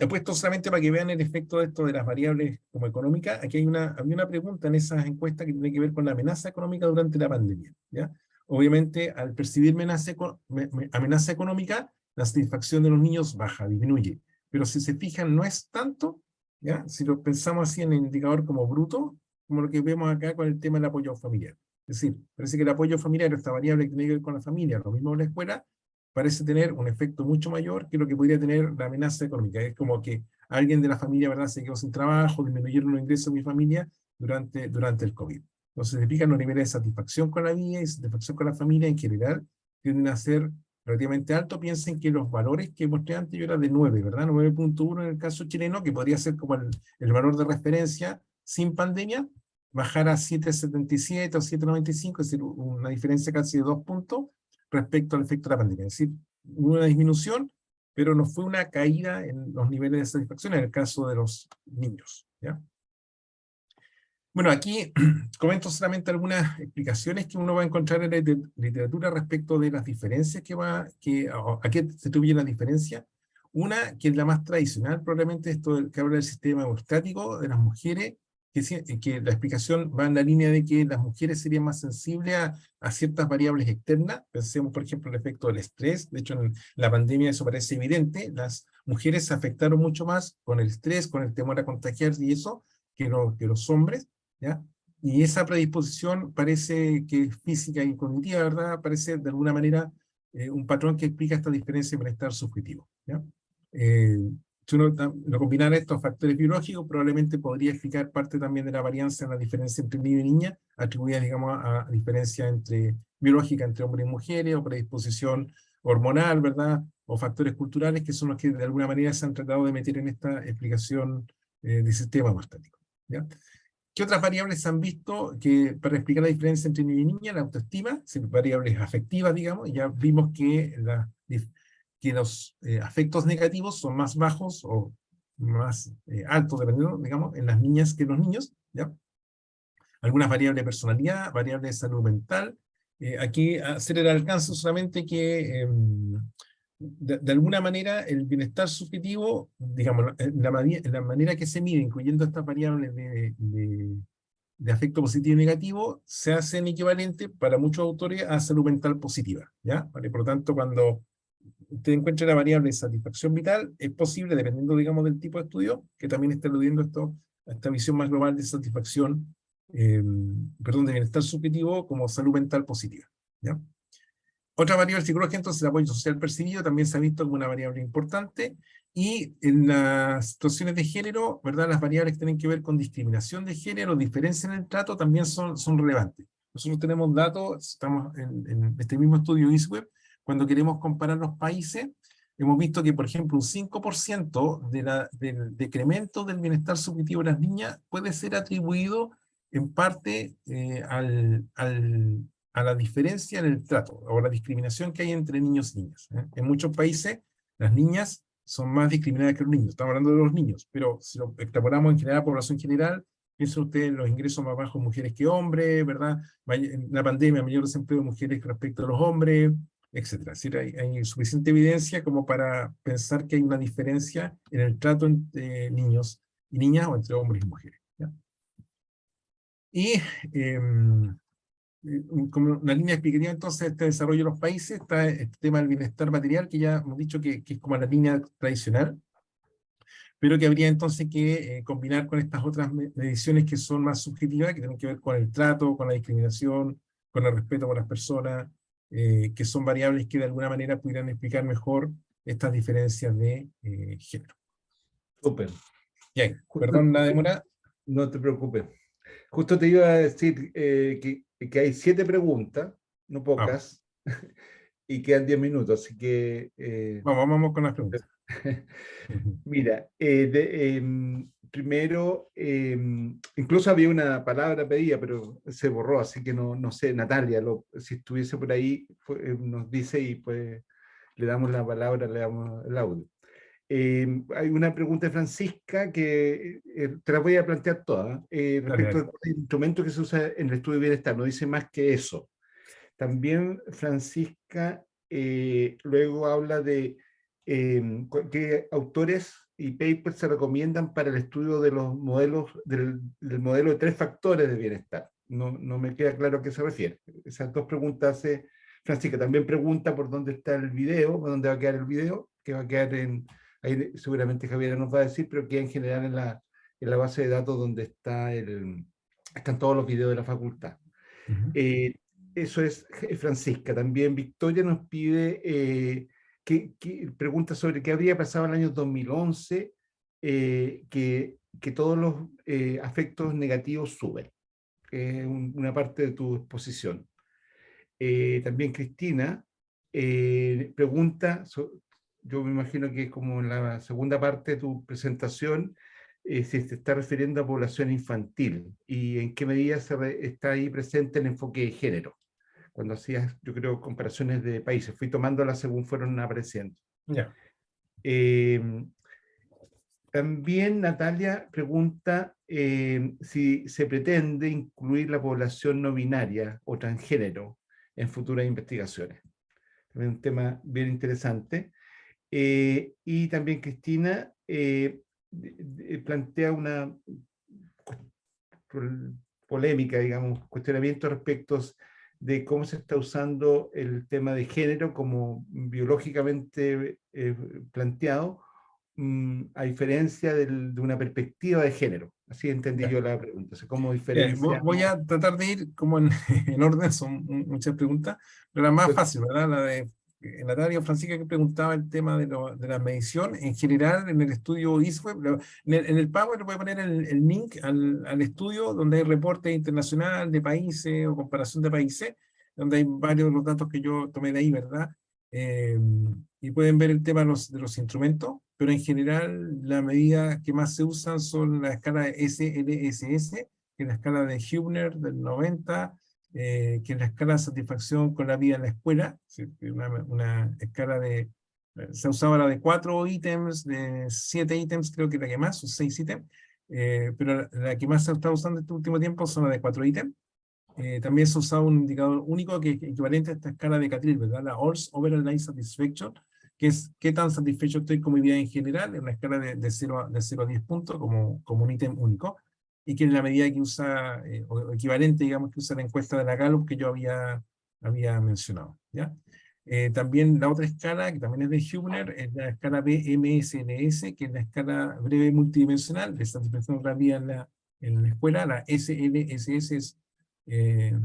he puesto solamente para que vean el efecto de esto de las variables como económica. Aquí había una pregunta en esas encuestas que tiene que ver con la amenaza económica durante la pandemia, ¿ya? Obviamente, al percibir amenaza económica, la satisfacción de los niños baja, disminuye. Pero si se fijan, no es tanto, ¿ya? Si lo pensamos así en el indicador como bruto, como lo que vemos acá con el tema del apoyo familiar. Es decir, parece que el apoyo familiar, esta variable que tiene que ver con la familia, lo mismo en la escuela, parece tener un efecto mucho mayor que lo que podría tener la amenaza económica. Es como que alguien de la familia, ¿verdad?, se quedó sin trabajo, disminuyeron los ingresos de mi familia durante el COVID. Entonces, se fijan los niveles de satisfacción con la vida y satisfacción con la familia en general, tienden a ser relativamente altos. Piensen que los valores que mostré antes yo era de 9, ¿verdad? 9.1 en el caso chileno, que podría ser como el valor de referencia sin pandemia, bajar a 7.77 o 7.95, es decir, una diferencia casi de 2 puntos, respecto al efecto de la pandemia. Es decir, hubo una disminución, pero no fue una caída en los niveles de satisfacción en el caso de los niños, ¿ya? Bueno, aquí comento solamente algunas explicaciones que uno va a encontrar en la literatura respecto de las diferencias a qué se atribuye la diferencia. Una, que es la más tradicional, probablemente esto que habla del sistema hemostático de las mujeres, que la explicación va en la línea de que las mujeres serían más sensibles a ciertas variables externas. Pensemos, por ejemplo, el efecto del estrés. De hecho, en la pandemia eso parece evidente. Las mujeres se afectaron mucho más con el estrés, con el temor a contagiarse y eso, que los hombres, ¿ya? Y esa predisposición parece que es física y cognitiva, ¿verdad? Parece de alguna manera un patrón que explica esta diferencia de bienestar subjetivo, ¿ya? Si uno lo combinara estos factores biológicos, probablemente podría explicar parte también de la varianza en la diferencia entre niño y niña, atribuida, digamos, a diferencia biológica entre hombres y mujeres, o predisposición hormonal, ¿verdad? O factores culturales, que son los que de alguna manera se han tratado de meter en esta explicación del sistema hemostático, ¿ya? ¿Qué otras variables se han visto para explicar la diferencia entre niño y niña? La autoestima, variables afectivas, digamos. Ya vimos que los afectos negativos son más bajos o más altos, dependiendo, digamos, en las niñas que en los niños, ¿ya? Algunas variables de personalidad, variables de salud mental. Aquí hacer el alcance solamente que de alguna manera el bienestar subjetivo, digamos, la manera que se mide, incluyendo estas variables de afecto positivo y negativo, se hacen equivalentes para muchos autores a salud mental positiva, ¿ya? ¿Vale? Por lo tanto, cuando usted encuentra la variable de satisfacción vital, es posible, dependiendo, digamos, del tipo de estudio, que también esté aludiendo a esta visión más global de satisfacción, de bienestar subjetivo como salud mental positiva, ¿ya? Otra variable psicológica, entonces, el apoyo social percibido, también se ha visto como una variable importante, y en las situaciones de género, ¿verdad?, las variables que tienen que ver con discriminación de género, diferencia en el trato, también son relevantes. Nosotros tenemos datos, estamos en este mismo estudio ISWEB, cuando queremos comparar los países, hemos visto que, por ejemplo, un 5% del decremento del bienestar subjetivo de las niñas puede ser atribuido en parte a la diferencia en el trato o la discriminación que hay entre niños y niñas, ¿eh? En muchos países, las niñas son más discriminadas que los niños. Estamos hablando de los niños, pero si lo extrapolamos en general, a la población general, Piensen ustedes los ingresos más bajos mujeres que hombres, ¿verdad? En la pandemia, mayor desempleo de mujeres respecto a los hombres, etcétera. Es decir, hay suficiente evidencia como para pensar que hay una diferencia en el trato entre niños y niñas o entre hombres y mujeres, ¿ya? Y como una línea explicativa entonces de este desarrollo de los países está este tema del bienestar material, que ya hemos dicho que es como la línea tradicional, pero que habría entonces que combinar con estas otras mediciones que son más subjetivas, que tienen que ver con el trato, con la discriminación, con el respeto por las personas, que son variables que de alguna manera pudieran explicar mejor estas diferencias de género. Súper. Bien, Justo, perdón la demora. no te preocupes. Justo te iba a decir que hay 7 preguntas, no Vamos, pocas, y quedan 10 minutos, así que vamos con las preguntas. Ujú. mira, primero, incluso había una palabra pedida, pero se borró, así que no sé, Natalia, si estuviese por ahí, nos dice y pues le damos la palabra, le damos el audio. Hay una pregunta de Francisca que te la voy a plantear toda, Dale, respecto dale. del instrumento que se usa en el estudio de bienestar, no dice más que eso. También Francisca luego habla de qué autores y papers se recomiendan para el estudio de los modelos, del modelo de 3 factores de bienestar. No me queda claro a qué se refiere. Esas 2 preguntas hace Francisca. También pregunta por dónde está el video, por dónde va a quedar el video, que va a quedar ahí seguramente Javiera nos va a decir, pero queda en general en la base de datos donde están todos los videos de la facultad. Ujú. Eh, Eso es Francisca. También Victoria nos pide, pregunta sobre qué habría pasado en el año 2011, que todos los afectos negativos suben. Una parte de tu exposición. También Cristina pregunta, yo me imagino que es como en la segunda parte de tu presentación, si se está refiriendo a población infantil y en qué medida está ahí presente el enfoque de género. Cuando hacías, yo creo, comparaciones de países, fui tomándolas según fueron apareciendo. Ya. Eh, También Natalia pregunta si se pretende incluir la población no binaria o transgénero en futuras investigaciones. También un tema bien interesante. Y también Cristina plantea una polémica, digamos, cuestionamiento respecto de cómo se está usando el tema de género como biológicamente planteado, a diferencia de una perspectiva de género. Así entendí Ya. yo la pregunta. O sea, ¿cómo Voy diferenciamos? a tratar de ir como en, en orden, son muchas preguntas, pero la más fácil, ¿verdad? La de Natalia o Francisca que preguntaba el tema de la medición. En general, en el estudio ISWEB, en el Power le voy a poner el link al estudio donde hay reporte internacional de países o comparación de países, donde hay varios de los datos que yo tomé de ahí, ¿verdad? Eh, y pueden ver el tema de los instrumentos, pero en general las medidas que más se usan son la escala de SLSS, que es la escala de Hübner del 90, que es la escala de satisfacción con la vida en la escuela, ¿sí? Una escala de, se usaba la de 4 ítems, de 7 ítems, creo que la que más, o 6 ítems, pero la que más se está usando este último tiempo son la de 4 ítems. También se usaba un indicador único que es equivalente a esta escala de Catriel, ¿verdad? La Or's Overall Life Satisfaction, que es qué tan satisfecho estoy con mi vida en general, en una escala de 0 a 10 puntos, como un ítem único, y que en la medida que usa, o equivalente, digamos, que usa la encuesta de la Gallup que yo había mencionado, ¿ya? También la otra escala, que también es de Hübner, es la escala BMSLS, que es la escala breve multidimensional de satisfacción de la vida en la escuela. La SLSS es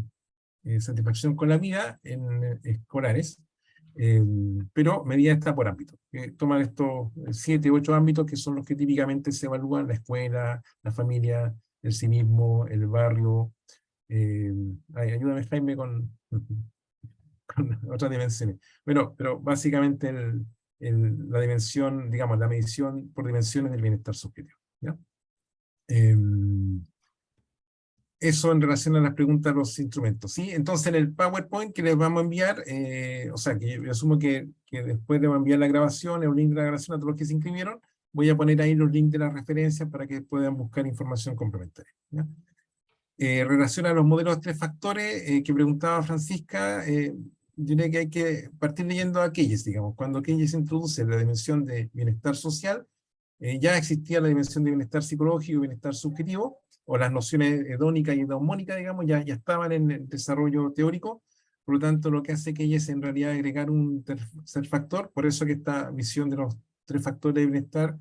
satisfacción con la vida en escolares, pero medida está por ámbito. Toman estos 7, 8 ámbitos que son los que típicamente se evalúan: la escuela, la familia, el civismo, el barrio. Ayúdame, Jaime, con otras dimensiones. Bueno, pero básicamente la dimensión, digamos, la medición por dimensiones del bienestar subjetivo, ¿ya? Eso en relación a las preguntas de los instrumentos, ¿sí? Entonces, en el PowerPoint que les vamos a enviar, o sea, que yo asumo que después les vamos a enviar la grabación, el link de la grabación a todos los que se inscribieron, voy a poner ahí los links de las referencias para que puedan buscar información complementaria, ¿ya? Relación a los modelos de 3 factores que preguntaba Francisca, yo diría que hay que partir leyendo a Keynes, digamos. Cuando Keynes introduce la dimensión de bienestar social, ya existía la dimensión de bienestar psicológico y bienestar subjetivo, o las nociones hedónica y eudemónica, digamos, ya estaban en el desarrollo teórico. Por lo tanto, lo que hace Keynes es en realidad agregar un tercer factor, por eso que esta visión de los 3 factores de bienestar,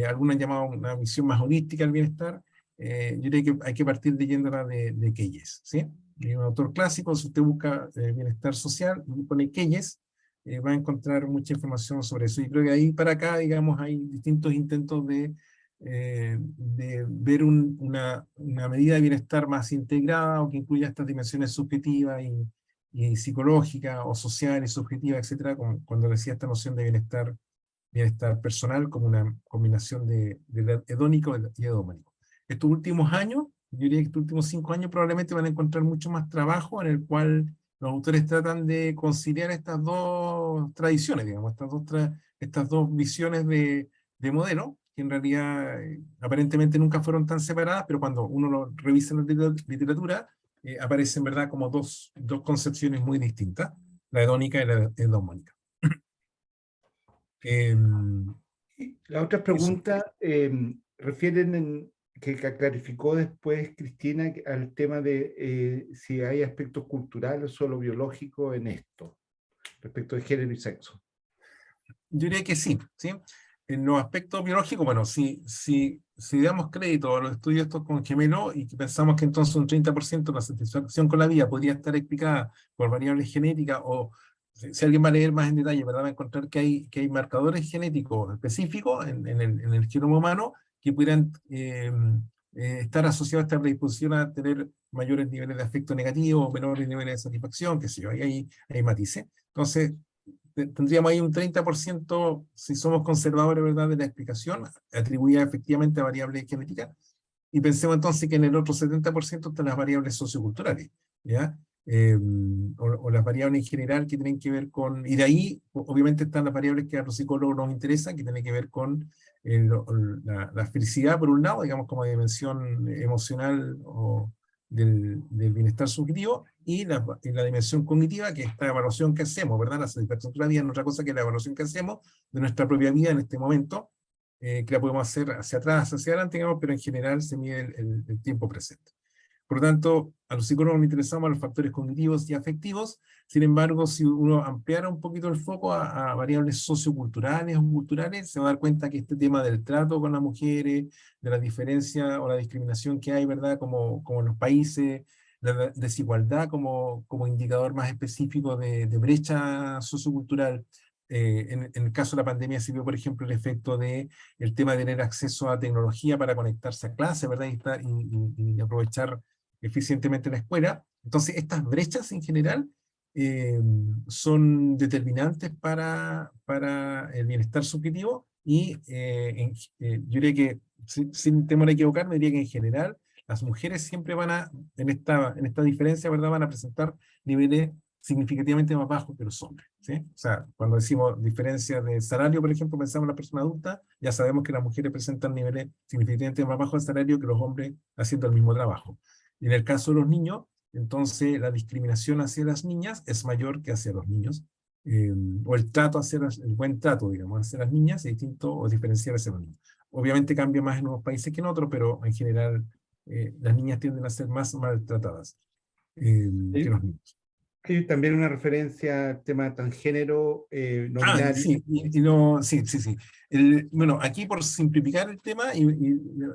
algunos han llamado una visión más holística del bienestar. Yo diría que hay que partir leyéndola de Keynes, ¿sí? Es un autor clásico. Si usted busca bienestar social y pone Keynes, va a encontrar mucha información sobre eso. Y creo que ahí para acá, digamos, hay distintos intentos de ver una medida de bienestar más integrada, o que incluya estas dimensiones subjetivas y psicológicas, o sociales, subjetivas, etcétera, como cuando decía esta noción de bienestar personal como una combinación de hedónico y hedónico. Estos últimos años, yo diría que estos últimos 5 años probablemente van a encontrar mucho más trabajo en el cual los autores tratan de conciliar estas dos tradiciones, digamos, estas dos visiones de modelo, que en realidad aparentemente nunca fueron tan separadas, pero cuando uno lo revisa en la literatura, aparecen, ¿verdad?, como dos concepciones muy distintas, la hedónica y la hedónica. Y la otra Eso. pregunta refieren que clarificó después Cristina al tema de si hay aspectos culturales o solo biológicos en esto, respecto de género y sexo. Yo diría que sí, ¿sí? En los aspectos biológicos, bueno, si damos crédito a los estudios estos con gemelo y que pensamos que entonces un 30% de la satisfacción con la vida podría estar explicada por variables genéticas, o si alguien va a leer más en detalle, ¿verdad?, va a encontrar que hay marcadores genéticos específicos en el genoma humano que pudieran estar asociados a esta predisposición a tener mayores niveles de afecto negativo o menores niveles de satisfacción, que sé yo, ahí hay matices. Entonces, tendríamos ahí un 30%, si somos conservadores, ¿verdad?, de la explicación, atribuida efectivamente a variables genéticas, y pensemos entonces que en el otro 70% están las variables socioculturales, ¿ya? O las variables en general que tienen que ver con, y de ahí obviamente están las variables que a los psicólogos nos interesan, que tienen que ver con la felicidad por un lado, digamos, como dimensión emocional o del bienestar subjetivo, y la dimensión cognitiva, que es esta evaluación que hacemos, ¿verdad? La satisfacción de la vida no es otra cosa que la evaluación que hacemos de nuestra propia vida en este momento, que la podemos hacer hacia atrás, hacia adelante, digamos, pero en general se mide el tiempo presente. Por lo tanto, a los psicólogos nos interesamos a los factores cognitivos y afectivos. Sin embargo, si uno ampliara un poquito el foco a variables socioculturales o culturales, se va a dar cuenta que este tema del trato con las mujeres, de la diferencia o la discriminación que hay, ¿verdad?, como en los países, la desigualdad como indicador más específico de brecha sociocultural. En el caso de la pandemia se vio, por ejemplo, el efecto de el tema de tener acceso a tecnología para conectarse a clase, ¿verdad?, y aprovechar eficientemente la escuela. Entonces, estas brechas en general eh, son determinantes para el bienestar subjetivo, y yo diría que, sin temor a equivocarme, diría que en general las mujeres siempre en esta diferencia, ¿verdad?, van a presentar niveles significativamente más bajos que los hombres, ¿sí? O sea, cuando decimos diferencia de salario, por ejemplo, pensamos en la persona adulta, ya sabemos que las mujeres presentan niveles significativamente más bajos de salario que los hombres haciendo el mismo trabajo. Y en el caso de los niños, entonces la discriminación hacia las niñas es mayor que hacia los niños, o el trato el buen trato, digamos, hacia las niñas es distinto o diferencial hacia los niños. Obviamente cambia más en unos países que en otros, pero en general las niñas tienden a ser más maltratadas que ¿Sí? los niños. Hay también una referencia al tema transgénero, no binario. Sí, sí, sí, sí. Bueno, aquí por simplificar el tema, y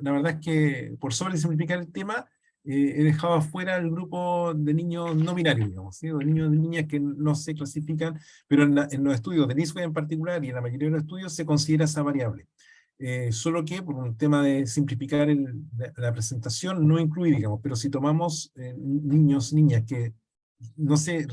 la verdad es que por simplificar el tema, he dejado afuera el grupo de niños no binarios, digamos, ¿sí? O de niños y niñas que no se clasifican, pero en los estudios de ISWE en particular y en la mayoría de los estudios se considera esa variable. Solo que por un tema de simplificar la presentación no incluye, digamos, pero si tomamos niños, niñas que no se...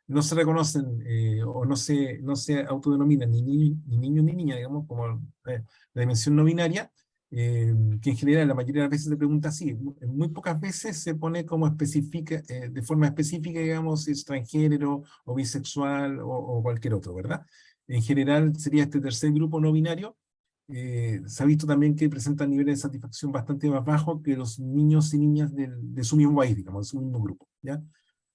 no se reconocen o no se autodenominan ni niño ni niña, digamos, como la dimensión no binaria, que en general la mayoría de las veces se pregunta así, en muy pocas veces se pone como específica, de forma específica, digamos, si es transgénero o bisexual o cualquier otro, ¿verdad? En general sería este tercer grupo no binario, se ha visto también que presentan niveles de satisfacción bastante más bajos que los niños y niñas de su mismo país, digamos, de su mismo grupo, ¿ya?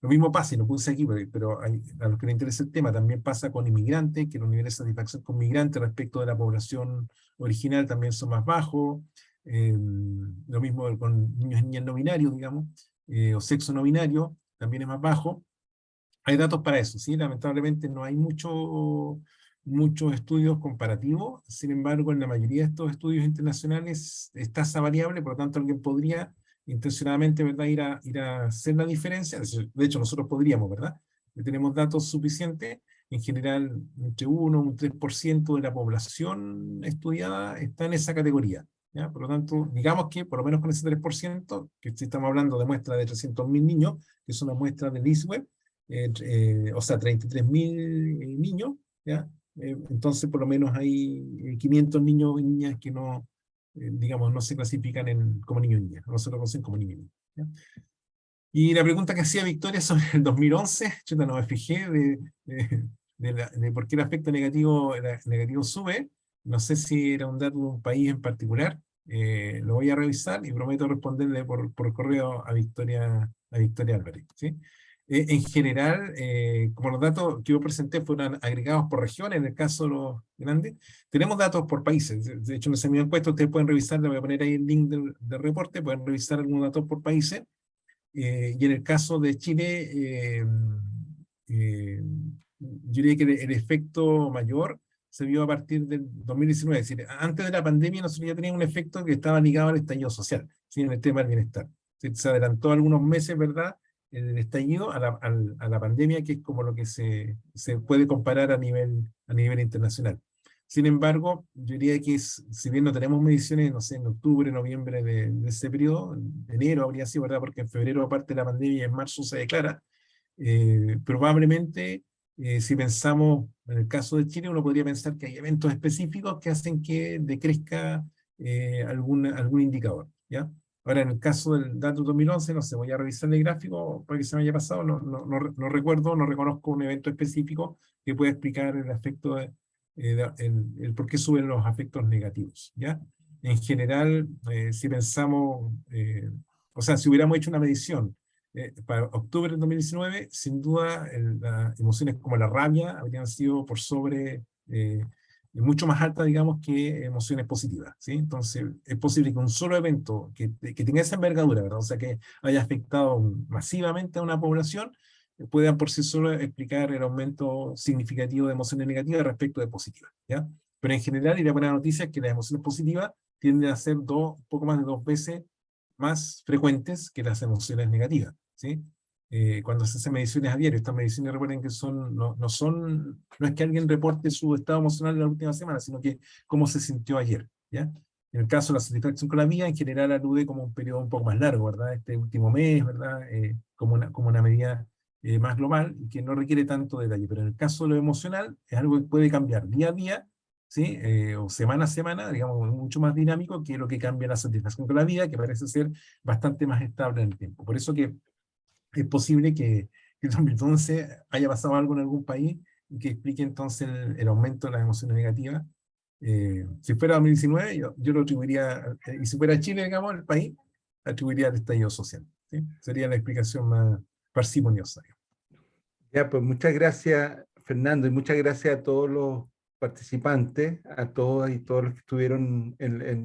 Lo mismo pasa, y lo puse aquí, pero a los que les interesa el tema, también pasa con inmigrantes, que los niveles de satisfacción con migrantes respecto de la población original también son más bajos. Lo mismo con niños y niñas no binarios, digamos, o sexo no binario, también es más bajo. Hay datos para eso, ¿sí? Lamentablemente no hay muchos estudios comparativos. Sin embargo, en la mayoría de estos estudios internacionales está esa variable, por lo tanto alguien podría intencionadamente, ¿verdad?, ir a hacer la diferencia. De hecho, nosotros podríamos, ¿verdad? Tenemos datos suficientes. En general, entre 1 y un 3% de la población estudiada está en esa categoría, ¿ya? Por lo tanto, digamos que por lo menos con ese 3%, que si estamos hablando de muestras de 300.000 niños, que es una muestra del ISWEP, o sea, 33.000 niños, ¿ya? Entonces, por lo menos hay 500 niños y niñas que no, digamos, no se clasifican como niños y niñas, no se lo conocen como niños y niñas, ¿ya? Y la pregunta que hacía Victoria sobre el 2011, yo no me fijé de por qué el aspecto negativo sube. No sé si era un dato de un país en particular. Lo voy a revisar y prometo responderle por correo a Victoria Álvarez, ¿sí? En general, como los datos que yo presenté fueron agregados por región, en el caso de los grandes, tenemos datos por países. De hecho, en esa misma encuesta ustedes pueden revisar, le voy a poner ahí el link del reporte, pueden revisar algunos datos por países. Y en el caso de Chile, yo diría que el efecto mayor se vio a partir del 2019. Es decir, antes de la pandemia nosotros ya teníamos un efecto que estaba ligado al estallido social, ¿sí?, en el tema del bienestar. Se adelantó algunos meses, ¿verdad?, el estallido a la pandemia, que es como lo que se puede comparar a nivel internacional. Sin embargo, yo diría que si bien no tenemos mediciones, no sé, en octubre, noviembre de ese periodo, en enero habría sido, ¿verdad?, porque en febrero, aparte de la pandemia, y en marzo se declara, probablemente, si pensamos en el caso de Chile, uno podría pensar que hay eventos específicos que hacen que decrezca algún indicador, ¿ya? Ahora, en el caso del dato 2011, no sé, voy a revisar el gráfico para que se me haya pasado, no recuerdo, no reconozco un evento específico que pueda explicar el efecto el por qué suben los afectos negativos, ¿ya? En general, si pensamos, o sea, si hubiéramos hecho una medición para octubre del 2019, sin duda las emociones como la rabia habrían sido por sobre, mucho más altas, digamos, que emociones positivas, ¿sí? Entonces, es posible que un solo evento que tenga esa envergadura, ¿verdad?, o sea, que haya afectado masivamente a una población, puedan por sí solo explicar el aumento significativo de emociones negativas respecto de positivas, ¿ya? Pero en general, y la buena noticia es que las emociones positivas tienden a ser poco más de 2 veces más frecuentes que las emociones negativas, ¿sí? Cuando se hacen mediciones a diario, estas mediciones, recuerden que no es que alguien reporte su estado emocional en la última semana, sino que cómo se sintió ayer, ¿ya? En el caso de la satisfacción con la vida, en general alude como un periodo un poco más largo, ¿verdad? Este último mes, ¿verdad? Como una medida más global y que no requiere tanto detalle. Pero en el caso de lo emocional, es algo que puede cambiar día a día, ¿sí? O semana a semana, digamos, mucho más dinámico que lo que cambia la satisfacción con la vida, que parece ser bastante más estable en el tiempo. Por eso que es posible que en 2011 haya pasado algo en algún país y que explique entonces el aumento de las emociones negativas. Si fuera 2019, yo lo atribuiría, y si fuera Chile, digamos, el país, atribuiría al estallido social, ¿sí? Sería la explicación más parsimoniosa. Ya, pues muchas gracias, Fernando, y muchas gracias a todos los participantes, a todos y todos los que estuvieron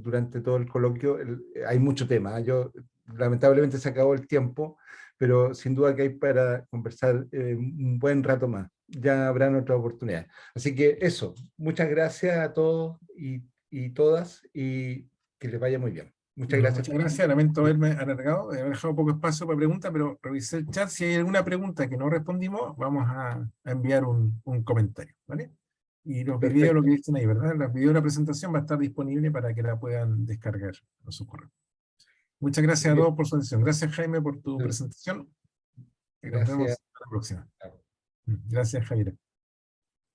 durante todo el coloquio. Hay mucho tema. Yo, lamentablemente se acabó el tiempo, pero sin duda que hay para conversar un buen rato más. Ya habrán otras oportunidades. Así que eso, muchas gracias a todos y todas, y que les vaya muy bien. Muchas Bueno, gracias. muchas gracias, lamento haberme alargado, haber dejado poco espacio para preguntas, pero revisé el chat. Si hay alguna pregunta que no respondimos, vamos a enviar un comentario, ¿vale? Y los videos, lo Perfecto. que dicen ahí, ¿verdad? Los videos de la presentación va a estar disponible para que la puedan descargar a su correo. Muchas gracias a todos por su atención. Gracias, Jaime, por tu presentación. Y nos Gracias. vemos a la próxima. Gracias, Javier.